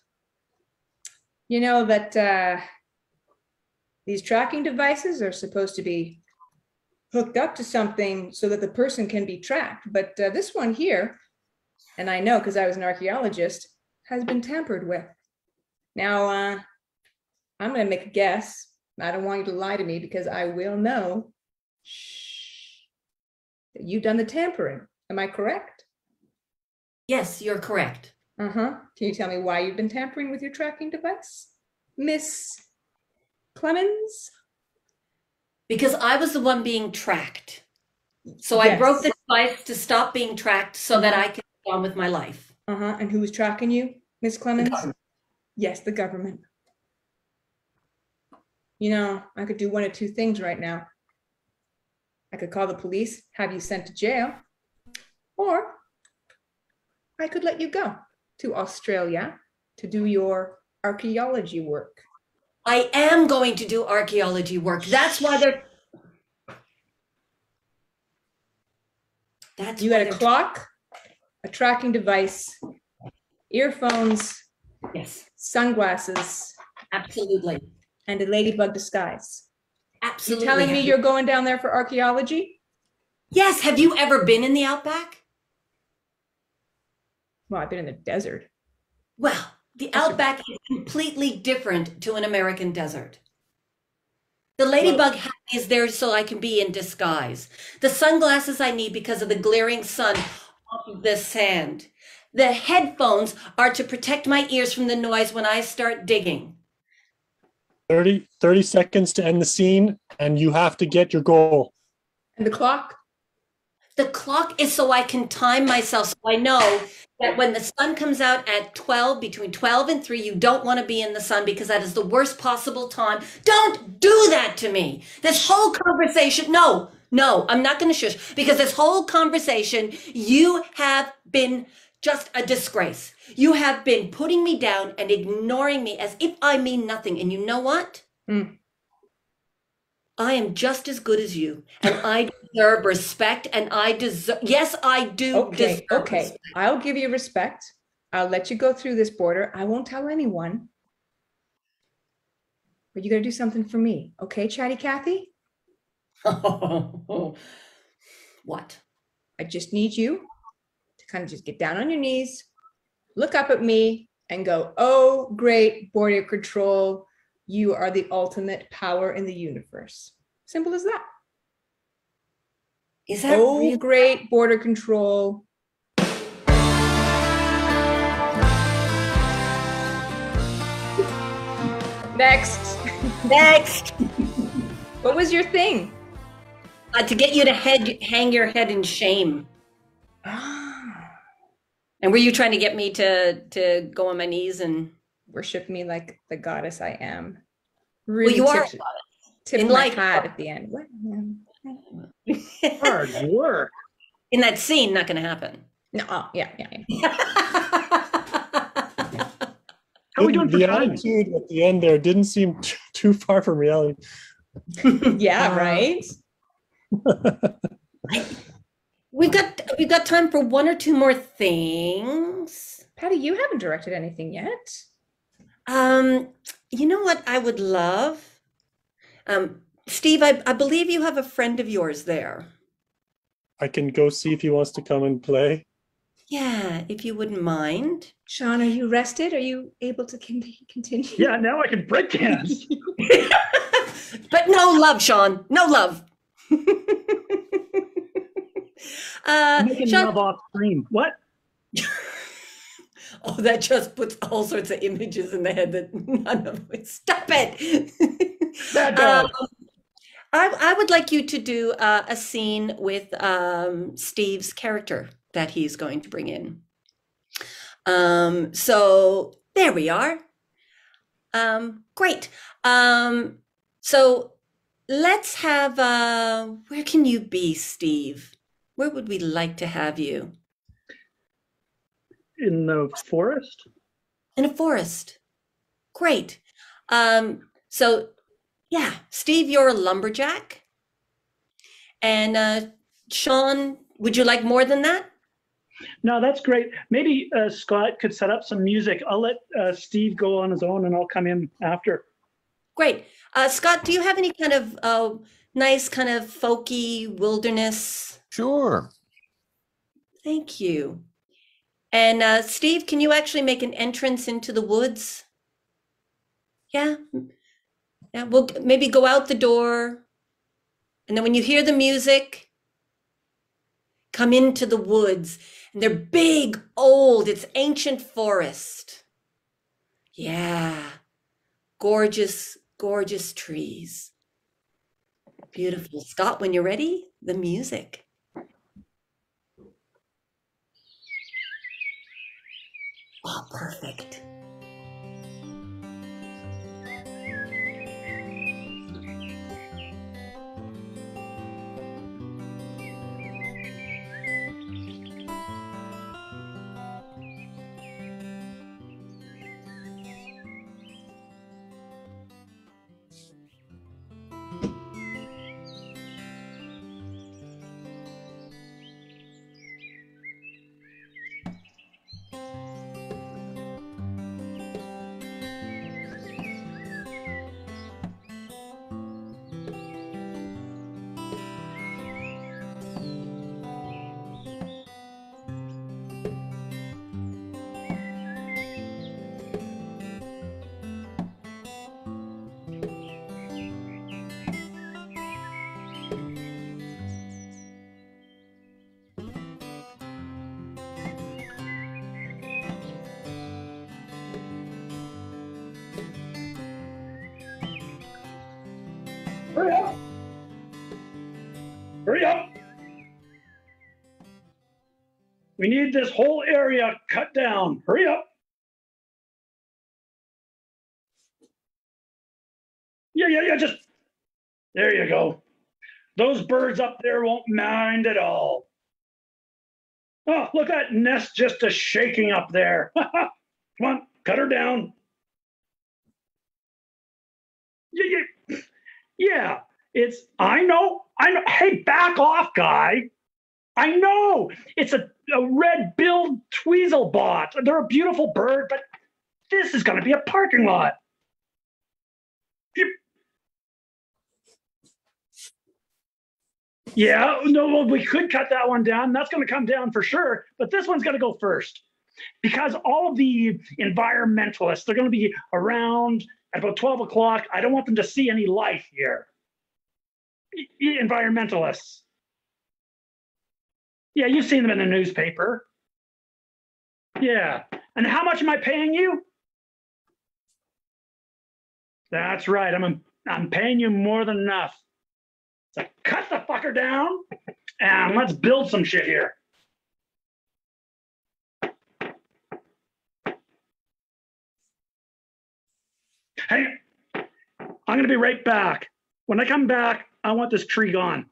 You know that these tracking devices are supposed to be hooked up to something so that the person can be tracked. But this one here, and I know because I was an archaeologist, has been tampered with. Now, I'm going to make a guess. I don't want you to lie to me because I will know that you've done the tampering. Am I correct? Yes, you're correct. Uh-huh. Can you tell me why you've been tampering with your tracking device, Miss Clemens? Because I was the one being tracked. So I Yes. broke the device to stop being tracked so that I could go on with my life. Uh-huh. And who was tracking you, Miss Clemens? government. Yes, the government. You know, I could do one of two things right now. I could call the police, have you sent to jail, or I could let you go to Australia to do your archaeology work. I am going to do archaeology work. That's why they're. That's You why had a they're- clock, a tracking device, earphones, Yes, sunglasses, absolutely. and a ladybug disguise. You Absolutely. telling me Have you're going down there for archaeology? Yes. Have you ever been in the outback? Well, I've been in the desert. Well, the That's outback is completely different to an American desert. The ladybug hat is there so I can be in disguise. The sunglasses I need because of the glaring sun off of the sand. The headphones are to protect my ears from the noise when I start digging. 30 seconds to end the scene, and you have to get your goal. And the clock? The clock is so I can time myself, so I know that when the sun comes out at 12, between 12 and 3, you don't want to be in the sun because that is the worst possible time. Don't do that to me. This whole conversation, no, I'm not going to shush, because this whole conversation, you have been just a disgrace. You have been putting me down and ignoring me as if I mean nothing. And you know what? I am just as good as you, and I deserve respect, and I deserve, yes, I do. Okay, deserve okay. respect. I'll give you respect. I'll let you go through this border. I won't tell anyone. But you got to do something for me. Okay, Chatty Cathy? What? I just need you to kind of just get down on your knees, look up at me, and go, "Oh, great border control. You are the ultimate power in the universe." Simple as that. Is that Oh, real? great border control. Next. Next. What was your thing? To get you to hang your head in shame. And were you trying to get me to go on my knees and Worship me like the goddess I am. well, Really you are tip in my life. hat at the end. What? Hard work. In that scene, not going to happen. No, yeah. How are we doing for The time? attitude at the end there didn't seem too far from reality. Yeah, right? We've got time for one or two more things. Patty, you haven't directed anything yet. You know what I would love? Steve, I believe you have a friend of yours there. I can go see if he wants to come and play. Yeah, if you wouldn't mind. Sean, are you rested? Are you able to continue? Yeah, now I can break dance. But no love, Sean. No love. Making Sean, love off screen. What? oh, that just puts all sorts of images in the head that none of it. Stop it. Bad dog. I would like you to do a scene with Steve's character that he's going to bring in. So there we are. Great. So let's have, where can you be, Steve? Where would we like to have you? In the forest? In a forest. Great. So yeah, Steve, you're a lumberjack. And Sean, would you like more than that? No, that's great. Maybe Scott could set up some music. I'll let Steve go on his own and I'll come in after. Great. Scott, do you have any kind of nice kind of folky wilderness? Sure. Thank you. And Steve, can you actually make an entrance into the woods? Yeah. Yeah, we'll maybe go out the door. And then when you hear the music, come into the woods. And they're big, old, it's ancient forest. Yeah. Gorgeous, gorgeous trees. Beautiful. Scott, when you're ready, the music. Oh, perfect. Hurry up! Hurry up! We need this whole area cut down. Hurry up! Yeah, just there you go. Those birds up there won't mind at all. Oh, look at that nest just a shaking up there. Come on, cut her down. Yeah, I know. Hey, back off, guy. I know. It's a red-billed tweezlebot. They're a beautiful bird, but this is going to be a parking lot. Yeah, no, well, we could cut that one down. That's going to come down for sure, but this one's going to go first because all of the environmentalists, they're going to be around at about 12 o'clock. I don't want them to see any life here. Environmentalists. Yeah, you've seen them in the newspaper. Yeah. And how much am I paying you? That's right. I'm paying you more than enough. So cut the fucker down and let's build some shit here. Hey, I'm going to be right back. When I come back, I want this tree gone.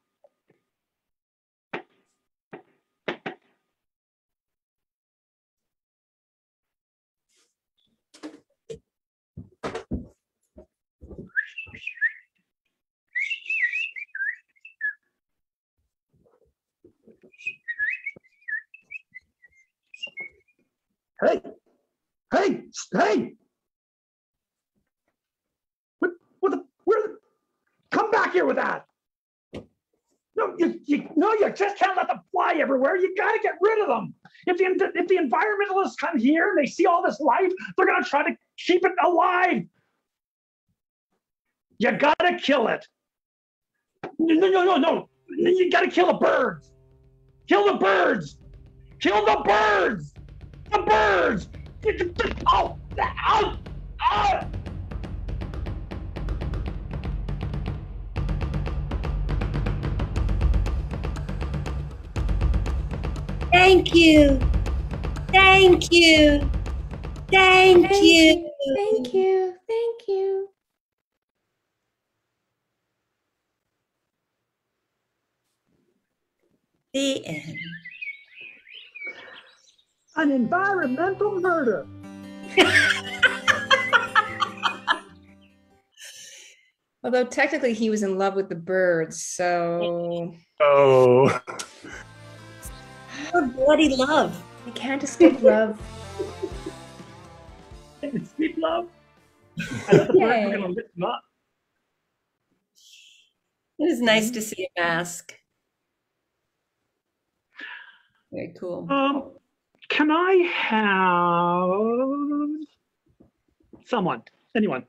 Hey! Come back here with that! No, you just can't let them fly everywhere. You got to get rid of them. If the environmentalists come here and they see all this life, they're going to try to keep it alive. You got to kill it. No. You got to kill the birds. Kill the birds. Kill the birds. The birds. Oh. Thank you. Thank you. Thank you. Thank you. Thank you. The end. An environmental murder. Although technically he was in love with the birds, so Oh. Your bloody love. you can't escape love. Sweet love. I thought the birds were going to lift them up. It was nice to see a mask. Very cool. Can I have anyone?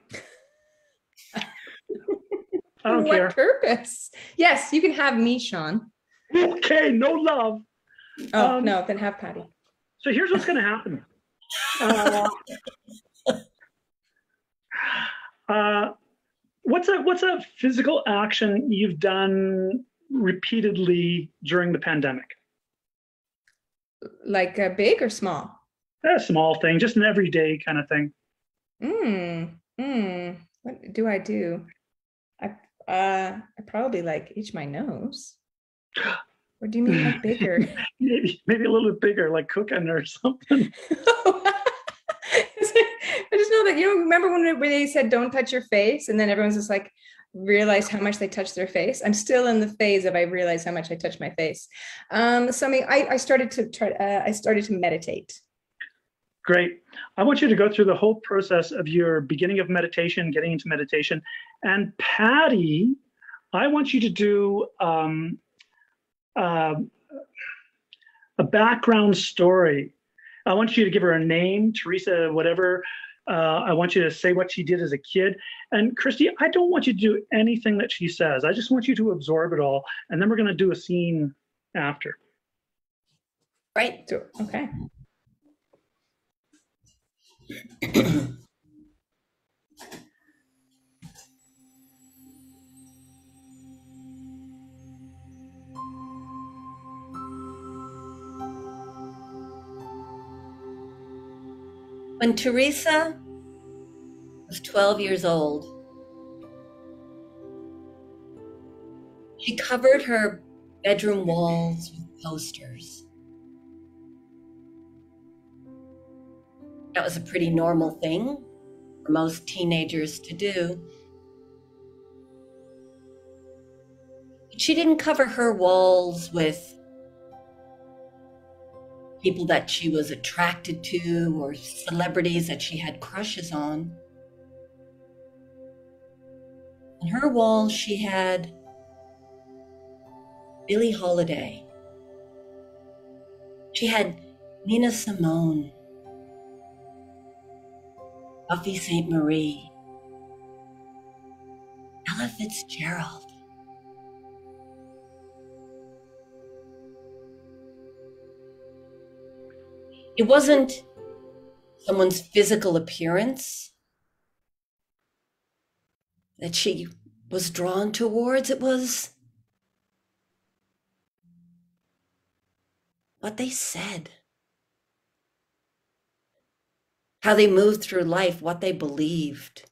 I don't For care. what purpose? Yes, you can have me, Sean. Okay, no love. Oh, no, then have Patty. So here's what's going to happen. What's a physical action you've done repeatedly during the pandemic? Like big or small? A small thing, just an everyday kind of thing. What do I do? I probably like itch my nose. Or do you mean like bigger? maybe a little bit bigger, like cooking or something. I just know that, remember when they said don't touch your face, and then everyone's just like realized how much they touch their face. I'm still in the phase of I realize how much I touch my face. I started to meditate. Great. I want you to go through the whole process of your beginning of meditation, getting into meditation. And Patty, I want you to do a background story. I want you to give her a name, Teresa, whatever. I want you to say what she did as a kid. And Christy, I don't want you to do anything that she says. I just want you to absorb it all. And then we're going to do a scene after. Right. Okay. When Teresa was 12 years old, she covered her bedroom walls with posters. That was a pretty normal thing for most teenagers to do. But she didn't cover her walls with people that she was attracted to or celebrities that she had crushes on. On her wall, she had Billie Holiday. She had Nina Simone, Buffy St. Marie, Ella Fitzgerald. It wasn't someone's physical appearance that she was drawn towards. It was what they said, how they moved through life, what they believed.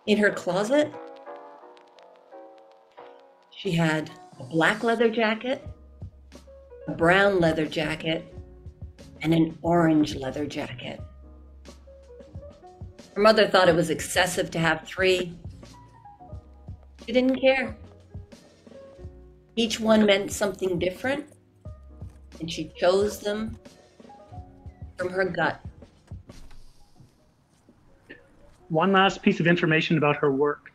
In her closet, she had a black leather jacket, a brown leather jacket, and an orange leather jacket. Her mother thought it was excessive to have 3. She didn't care. Each one meant something different, and she chose them from her gut. One last piece of information about her work.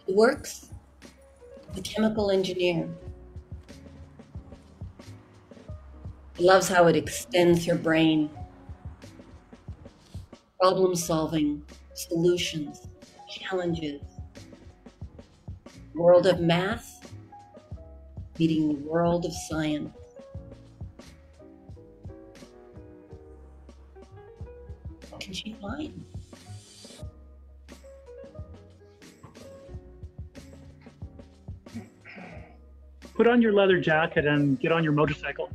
She works as a chemical engineer. She loves how it extends her brain. Problem solving, solutions, challenges. World of math meeting the world of science. What can she find? Put on your leather jacket and get on your motorcycle.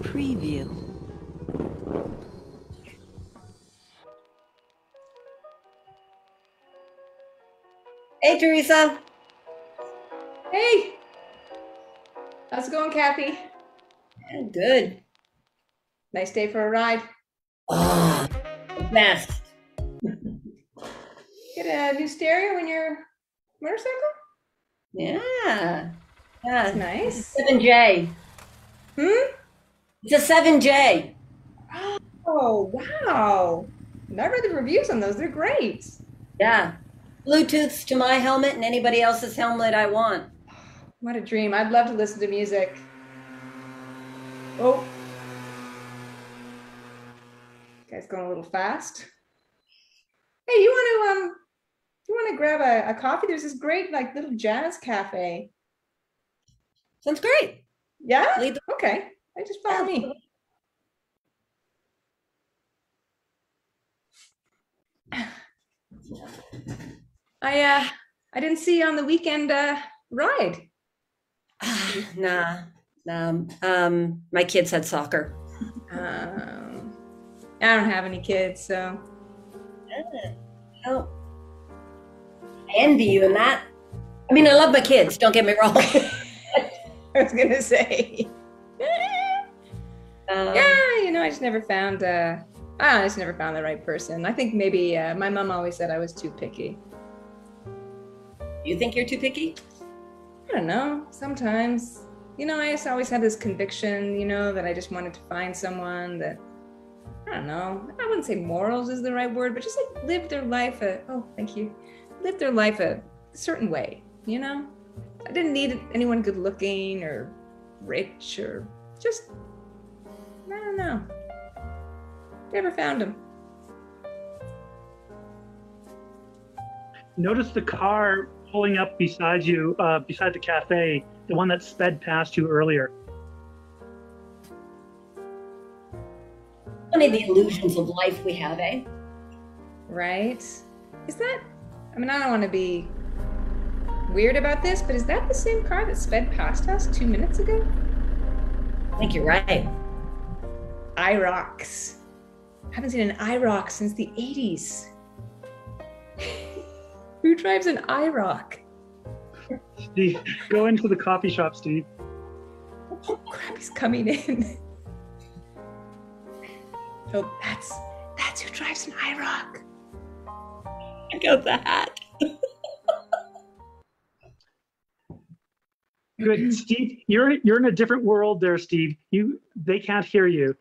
Preview. Hey, Teresa. Hey, how's it going, Kathy? Yeah, good. Nice day for a ride. Oh, the best. Get a new stereo in your motorcycle? Yeah. That's Yeah. nice. 7J. It's a 7J. Oh, wow. I read the reviews on those. They're great. Yeah. Bluetooths to my helmet and anybody else's helmet I want. What a dream. I'd love to listen to music. Oh. Guy's going a little fast. Hey, you want to grab a coffee? There's this great like little jazz cafe. Sounds great. Yeah? Lead the- Okay. I just follow me. I didn't see you on the weekend ride. Nah. My kids had soccer. I don't have any kids, so Oh. I envy you in that. I mean, I love my kids, don't get me wrong. I was gonna say. Yeah, I just never found I just never found the right person. I think maybe my mom always said I was too picky. You think you're too picky? I don't know. Sometimes, I just always had this conviction, that I just wanted to find someone that, I don't know. I wouldn't say morals is the right word, but just like live their life live their life a certain way, I didn't need anyone good looking or rich or just, I don't know. Never found him. Notice the car pulling up beside you, beside the cafe, the one that sped past you earlier. Funny the illusions of life we have, eh? Right? Is that, I mean, I don't want to be weird about this, but is that the same car that sped past us 2 minutes ago? I think you're right. IROCs. I haven't seen an IROC since the 80s. Who drives an IROC? Steve, go into the coffee shop, Steve. Oh crap, he's coming in. Oh, that's who drives an IROC. I got the hat. Good, Steve. You're in a different world there, Steve. They can't hear you.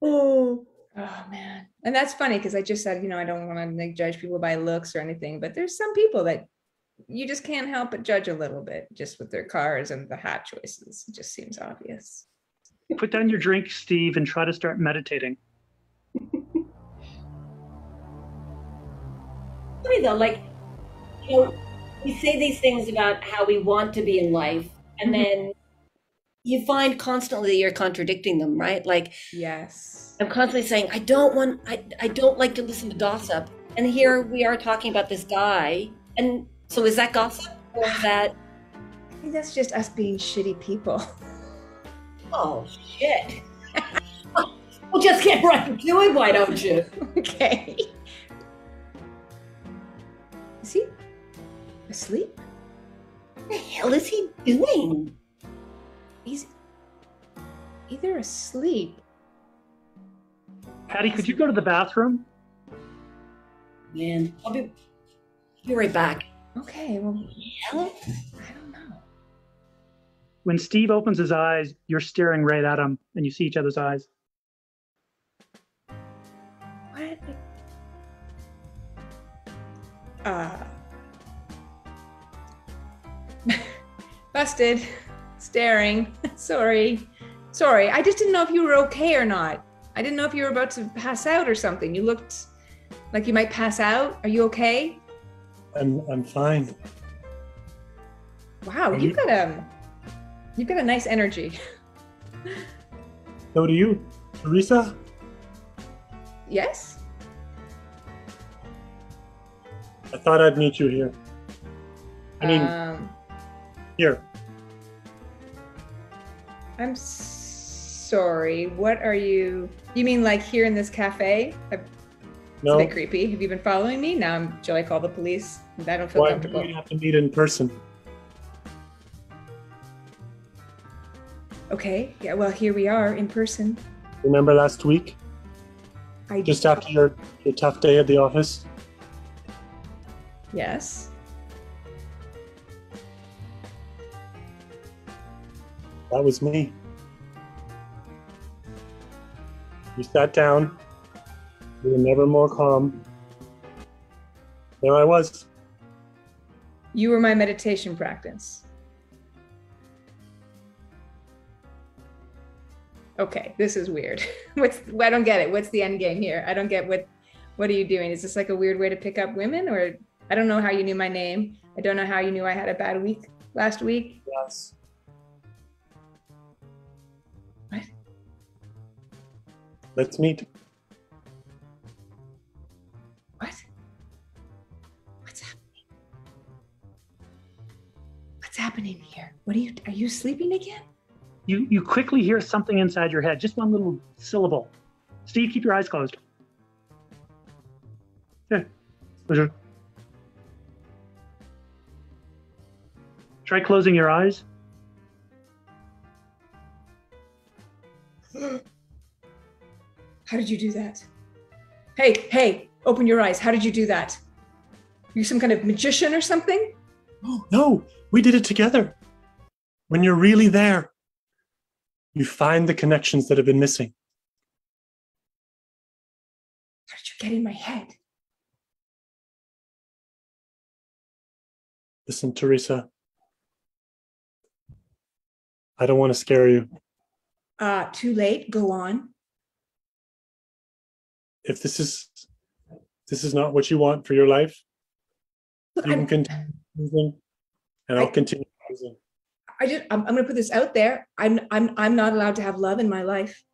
Oh man. And that's funny because I just said, I don't want to like judge people by looks or anything, but there's some people that you just can't help but judge a little bit just with their cars and the hat choices. It just seems obvious. Put down your drink, Steve, and try to start meditating. Funny though, like, we say these things about how we want to be in life, and then you find constantly that you're contradicting them, right? Like, yes, I'm constantly saying, I don't like to listen to gossip. And here we are talking about this guy. And so is that gossip or is that? I think that's just us being shitty people. Oh, shit. Well, just get right to it, why don't you? Okay. Is he asleep? What the hell is he doing? He's either asleep. Patty, could you go to the bathroom? Man, I'll be right back. Okay, well, Hell? I don't know. When Steve opens his eyes, you're staring right at him, and you see each other's eyes. What? Busted. Staring. Sorry. I just didn't know if you were okay or not. I didn't know if you were about to pass out or something. You looked like you might pass out. Are you okay? I'm fine. Wow, you've got a nice energy. So do you, Teresa? Yes? I thought I'd meet you here. I mean, here. I'm sorry. What are you mean like here in this cafe? It's No. a bit creepy. Have you been following me? Now shall I call the police? I don't feel Why do comfortable. we have to meet in person? Okay. Yeah, well, here we are in person. Remember last week? Just after your tough day at the office? Yes. That was me. You sat down. You were never more calm. There I was. You were my meditation practice. Okay, this is weird. I don't get it. What's the end game here? I don't get what are you doing? Is this like a weird way to pick up women? Or I don't know how you knew my name. I don't know how you knew I had a bad week last week. Yes. What? Let's meet. What? What's happening? What's happening here? Are you sleeping again? You quickly hear something inside your head, just one little syllable. Steve, keep your eyes closed. Yeah. Try closing your eyes. How did you do that? Hey, open your eyes. How did you do that? You some kind of magician or something? Oh, no, we did it together. When you're really there, you find the connections that have been missing. How did you get in my head? Listen, Teresa, I don't want to scare you. Too late. Go on. If this is not what you want for your life, Look, you can continue using, and I'll continue using. I'm going to put this out there. I'm not allowed to have love in my life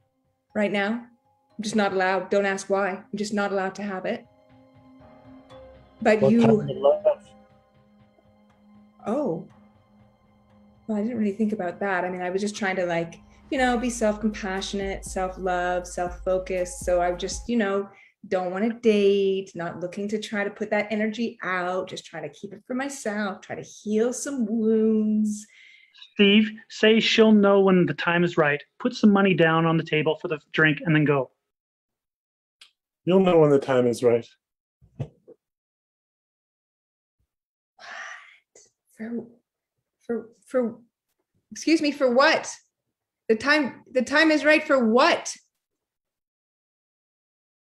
right now. I'm just not allowed. Don't ask why. I'm just not allowed to have it. But What you, kind of love? oh, well, I didn't really think about that. I mean, I was just trying to like, be self-compassionate, self-love, self-focused. So I just, don't want to date, not looking to try to put that energy out, just trying to keep it for myself, try to heal some wounds. Steve, say she'll know when the time is right. Put some money down on the table for the drink and then go. You'll know when the time is right. For excuse me, for what? The time is right for what?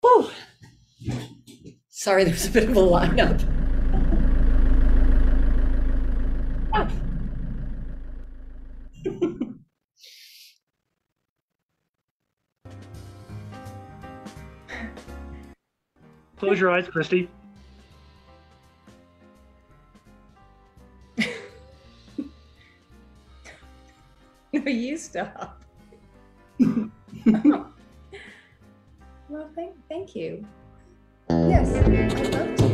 Whew. Sorry, there's a bit of a lineup. Oh. Close your eyes, Christy. No, you stop. Well, thank you. Yes, I'd love to.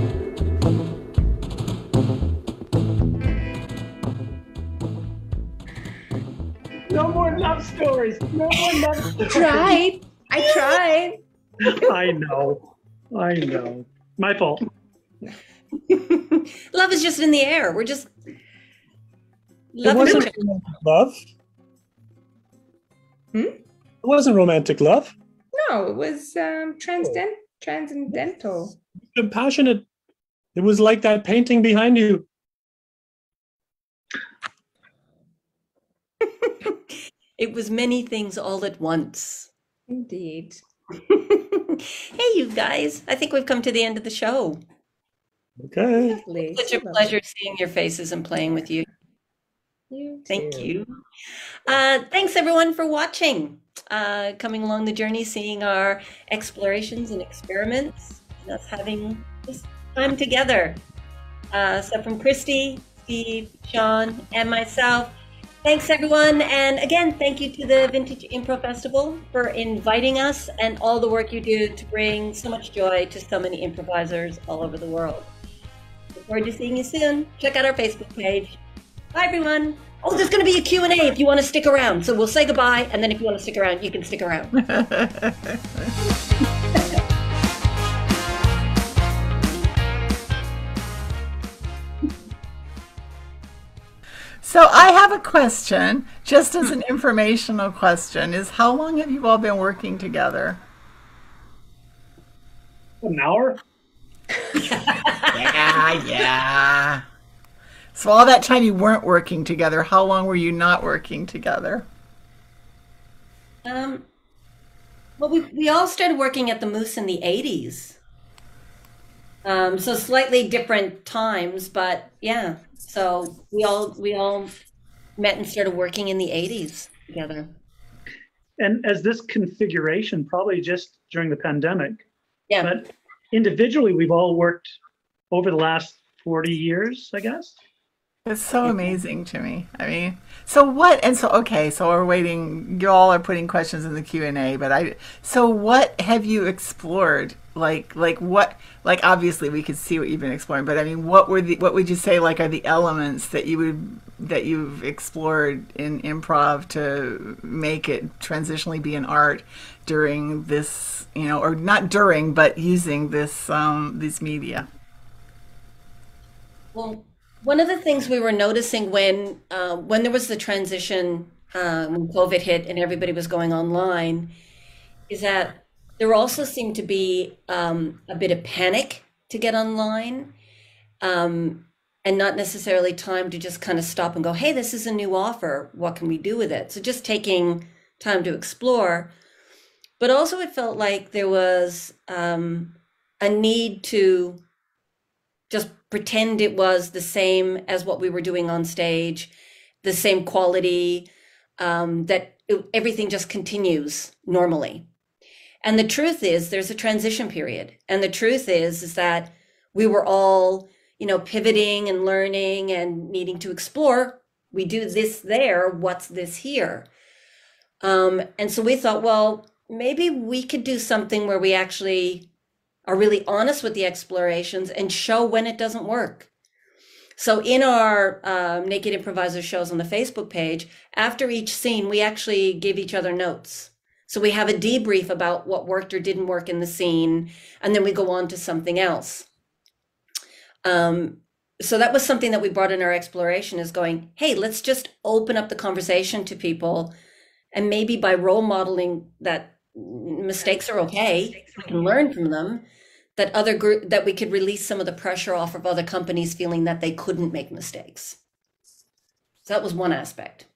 No more love stories. No more love stories. I tried. I know. My fault. Love is just in the air. We're just It loving wasn't each other. romantic love. It wasn't romantic love. No, it was transcendental. Compassionate. It was like that painting behind you. It was many things all at once. Indeed. Hey, you guys. I think we've come to the end of the show. Okay. Lovely. Such So a lovely. pleasure seeing your faces and playing with you. Thank too. you. Thanks everyone for watching. Coming along the journey, seeing our explorations and experiments, and us having this time together. So from Christy, Steve, Sean, and myself, thanks everyone. And again, thank you to the Vintage Improv Festival for inviting us and all the work you do to bring so much joy to so many improvisers all over the world. Look forward to seeing you soon. Check out our Facebook page. Bye, everyone. Oh, there's going to be a Q&A if you want to stick around. So we'll say goodbye, and then if you want to stick around, you can stick around. So I have a question, just as an informational question, is how long have you all been working together? An hour? Yeah. So all that time you weren't working together, how long were you not working together? Well, we all started working at the Moose in the 80s. So slightly different times, but yeah. So we all met and started working in the 80s together. And as this configuration, probably just during the pandemic. Yeah. But individually, we've all worked over the last 40 years, I guess. It's so amazing to me. I mean, so we're waiting. You all are putting questions in the Q&A, but so what have you explored? Like obviously we could see what you've been exploring, but I mean, what would you say like are the elements that you've explored in improv to make it transitionally be an art during this, or not during, but using this media? Well, one of the things we were noticing when there was the transition, when COVID hit and everybody was going online, is that there also seemed to be a bit of panic to get online, and not necessarily time to just kind of stop and go, hey, this is a new offer. What can we do with it? So just taking time to explore. But also it felt like there was a need to just pretend it was the same as what we were doing on stage, the same quality, everything just continues normally. And the truth is there's a transition period. And the truth is that we were all, pivoting and learning and needing to explore. We do this there, what's this here? And so we thought, well, maybe we could do something where we actually are really honest with the explorations and show when it doesn't work. So in our Naked Improviser shows on the Facebook page, after each scene, we actually give each other notes. So we have a debrief about what worked or didn't work in the scene, and then we go on to something else. So that was something that we brought in our exploration, is going, hey, let's just open up the conversation to people. And maybe by role modeling that mistakes are okay, we can learn from them, that we could release some of the pressure off of other companies feeling that they couldn't make mistakes. So that was one aspect.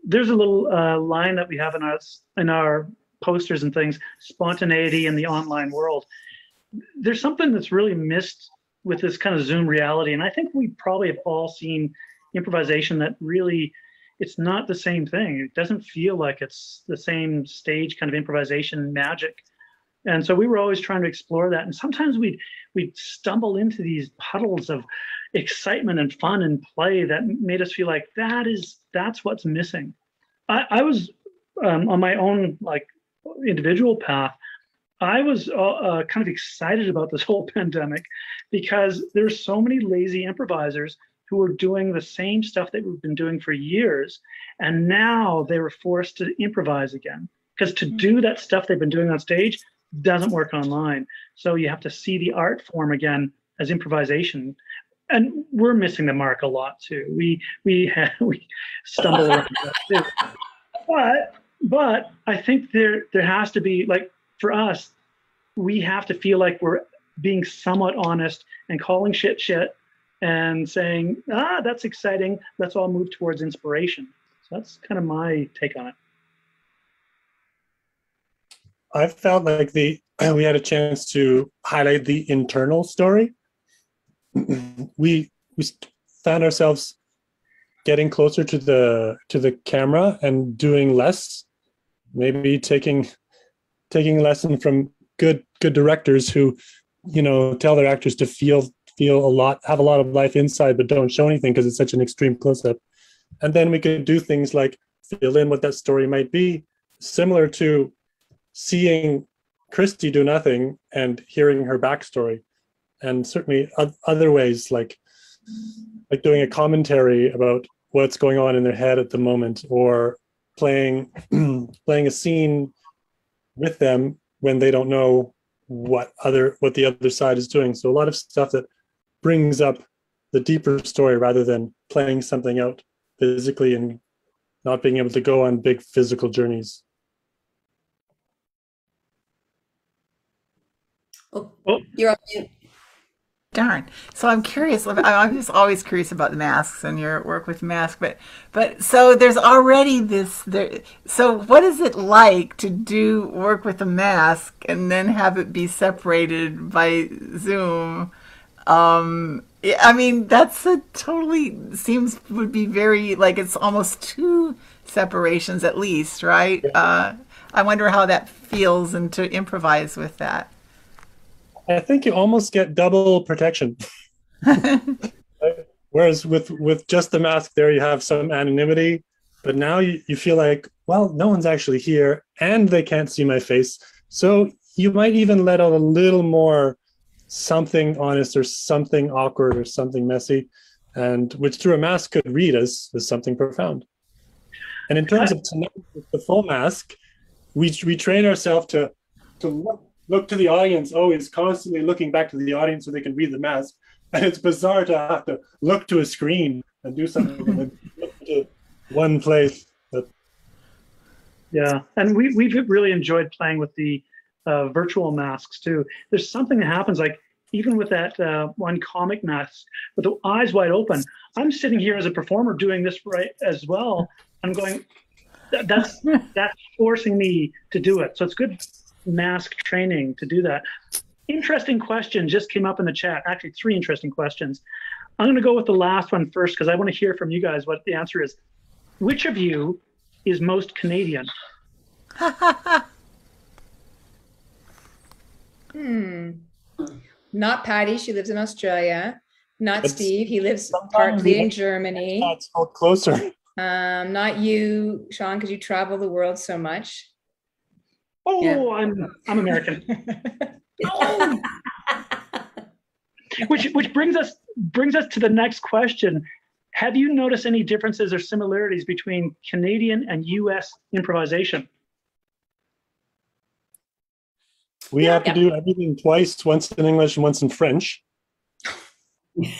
There's a little line that we have in our posters and things, spontaneity in the online world. There's something that's really missed with this kind of Zoom reality. And I think we probably have all seen improvisation that really, it's not the same thing. It doesn't feel like it's the same stage kind of improvisation magic. And so we were always trying to explore that. And sometimes we'd stumble into these puddles of excitement and fun and play that made us feel like that's what's missing. I was on my own individual path. I was kind of excited about this whole pandemic because there's so many lazy improvisers who were doing the same stuff that we've been doing for years, and now they were forced to improvise again, because to do that stuff they've been doing on stage doesn't work online. So you have to see the art form again as improvisation. And we're missing the mark a lot too. We stumble around that too. But I think there has to be, for us, we have to feel like we're being somewhat honest and calling shit and saying, that's exciting. Let's all move towards inspiration. So that's kind of my take on it. I felt like we had a chance to highlight the internal story. We found ourselves getting closer to the camera and doing less, maybe taking a lesson from good directors who, tell their actors to feel a lot, have a lot of life inside, but don't show anything because it's such an extreme close-up. And then we could do things like fill in what that story might be, similar to seeing Christy do nothing and hearing her backstory. And certainly other ways, like doing a commentary about what's going on in their head at the moment, or playing a scene with them when they don't know what the other side is doing. So a lot of stuff that brings up the deeper story rather than playing something out physically and not being able to go on big physical journeys. Oh, you're on mute. Darn. So I'm curious. I'm just always curious about the masks and your work with masks. But so there's already this there. So what is it like to do work with a mask and then have it be separated by Zoom? I mean, that's would be very, it's almost two separations at least, right? I wonder how that feels and to improvise with that. I think you almost get double protection. Whereas with just the mask there, you have some anonymity, but now you feel like, well, no one's actually here and they can't see my face. So you might even let out a little more something honest or something awkward or something messy, and which through a mask could read as something profound. And in terms of tonight, with the full mask, we train ourselves to look to the audience, always constantly looking back to the audience so they can read the mask. And it's bizarre to have to look to a screen and do something and look to one place. Yeah, and we've really enjoyed playing with the virtual masks too. There's something that happens, like even with that one comic mask with the eyes wide open. I'm sitting here as a performer doing this right as well. I'm going, that's forcing me to do it. So it's good mask training to do that. interesting question just came up in the chat. Actually, three interesting questions. I'm going to go with the last one first because I want to hear from you guys what the answer is. Which of you is most Canadian? Not Patty. She lives in Australia. Not It's- Steve. He lives Sometimes partly we- in Germany. That's called closer. Not you, Sean, because you travel the world so much. Oh, Yeah. I'm American. Which brings us to the next question. Have you noticed any differences or similarities between Canadian and U.S. improvisation? We have to do everything twice, once in English and once in French. I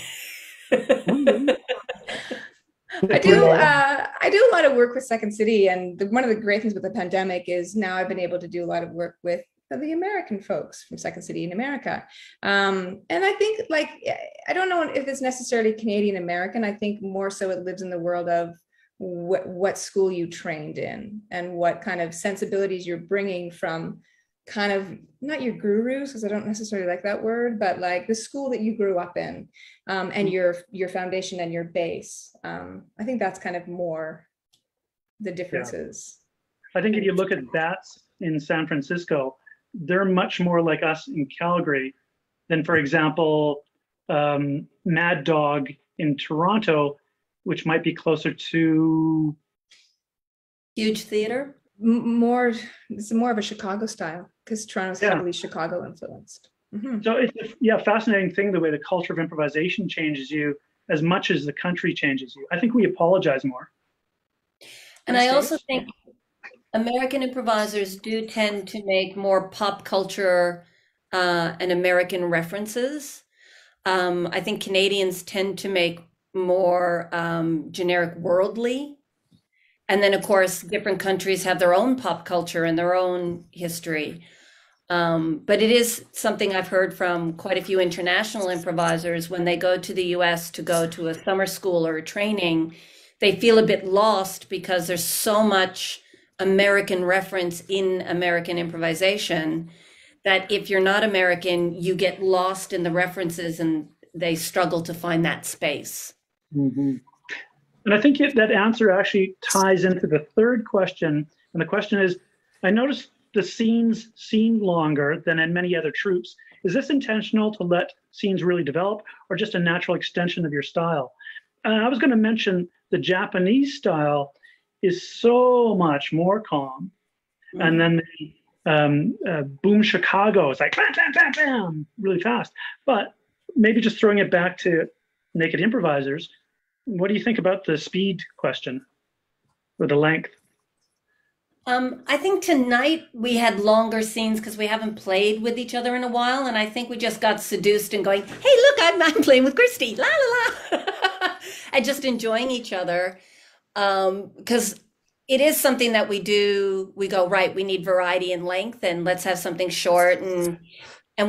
do a lot of work with Second City, and one of the great things with the pandemic is now I've been able to do a lot of work with the American folks from Second City in America. And I think, like, I don't know if it's necessarily Canadian American. I think more so it lives in the world of what school you trained in and what kind of sensibilities you're bringing from kind of not your gurus, because I don't necessarily like that word, but like the school that you grew up in, and your foundation and your base. I think that's kind of more the differences. I think if you look at Bats in San Francisco, they're much more like us in Calgary than, for example, Mad Dog in Toronto, which might be closer to Huge theater. It's more of a Chicago style because Toronto's heavily Chicago influenced. Mm-hmm. So it's a fascinating thing, the way the culture of improvisation changes you as much as the country changes you. I think we apologize more. And I also think American improvisers do tend to make more pop culture and American references. I think Canadians tend to make more generic worldly. And then, of course, different countries have their own pop culture and their own history. But it is something I've heard from quite a few international improvisers when they go to the US to go to a summer school or a training, they feel a bit lost because there's so much American reference in American improvisation that if you're not American, you get lost in the references and they struggle to find that space. Mm-hmm. And I think that answer actually ties into the third question. And the question is, I noticed the scenes seem longer than in many other troupes. Is this intentional to let scenes really develop or just a natural extension of your style? I was going to mention the Japanese style is so much more calm. Mm-hmm. And then the Boom Chicago is like, bam, bam, bam, bam, really fast. But maybe just throwing it back to Naked Improvisers, what do you think about the speed question or the length? I think tonight we had longer scenes because we haven't played with each other in a while. And I think we just got seduced and going, hey, look, I'm playing with Christy, la, la, la. And just enjoying each other. Because it is something that we do. We go, right, we need variety and length and let's have something short. And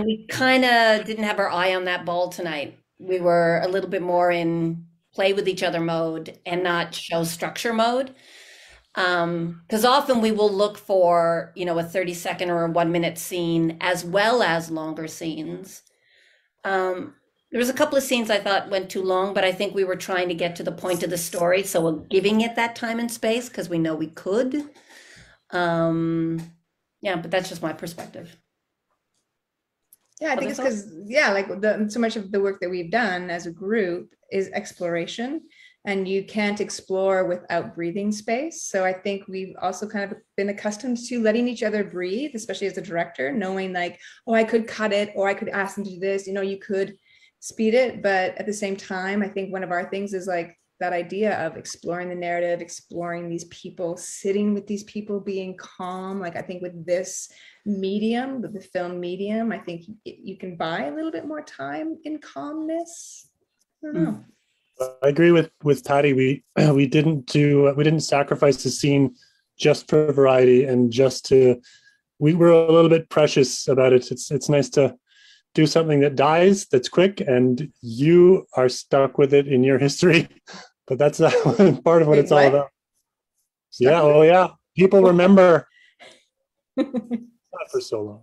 we kind of didn't have our eye on that ball tonight. We were a little bit more in play with each other mode and not show structure mode. Because often we will look for, a 30-second or a 1-minute scene as well as longer scenes. There was a couple of scenes I thought went too long, but I think we were trying to get to the point of the story. So we're giving it that time and space because we know we could. But that's just my perspective. Yeah, I think it's because, so much of the work that we've done as a group is exploration, and you can't explore without breathing space. So I think we've also kind of been accustomed to letting each other breathe, especially as a director, knowing like, oh, I could cut it, or I could ask them to do this, you could speed it. But at the same time, I think one of our things is like that idea of exploring the narrative, exploring these people, sitting with these people, being calm. Like I think with this medium, with the film medium, I think you can buy a little bit more time in calmness. I don't know. I agree with Patty. We didn't sacrifice the scene just for variety and we were a little bit precious about it. It's nice to do something that dies, that's quick, and you are stuck with it in your history. But that's part of what it's all about. Yeah. Oh yeah. People remember. Not for so long.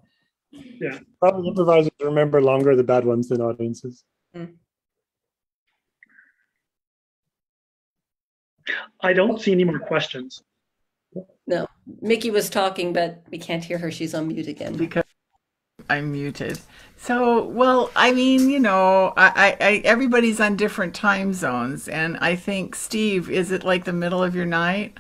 Probably improvisers remember longer the bad ones than audiences. I don't see any more questions. No, Mickey was talking, but we can't hear her. She's on mute again. Because I'm muted. So, well, I mean, you know, I everybody's on different time zones, and I think, Steve, is it like the middle of your night?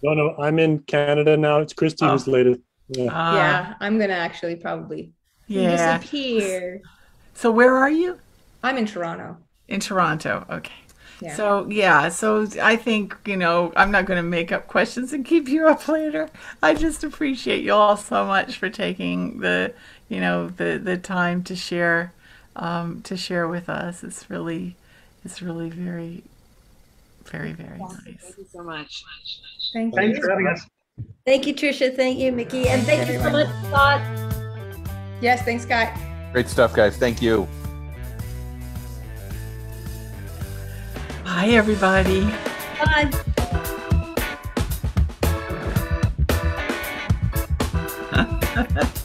No, I'm in Canada now. It's Christy who's latest. Yeah. Yeah, I'm gonna actually probably disappear. So where are you? I'm in Toronto. In Toronto. Okay. Yeah. So I think, you know, I'm not going to make up questions and keep you up later. I just appreciate you all so much for taking the, you know, the time to share with us. It's really very, very, very nice. Thank you so much. Thank Thanks you. for having us. Thank you, Tricia. Thank you, Mickey. And thank you so much, Scott. Yes, thanks, Scott. Great stuff, guys. Thank you. Bye, everybody. Bye.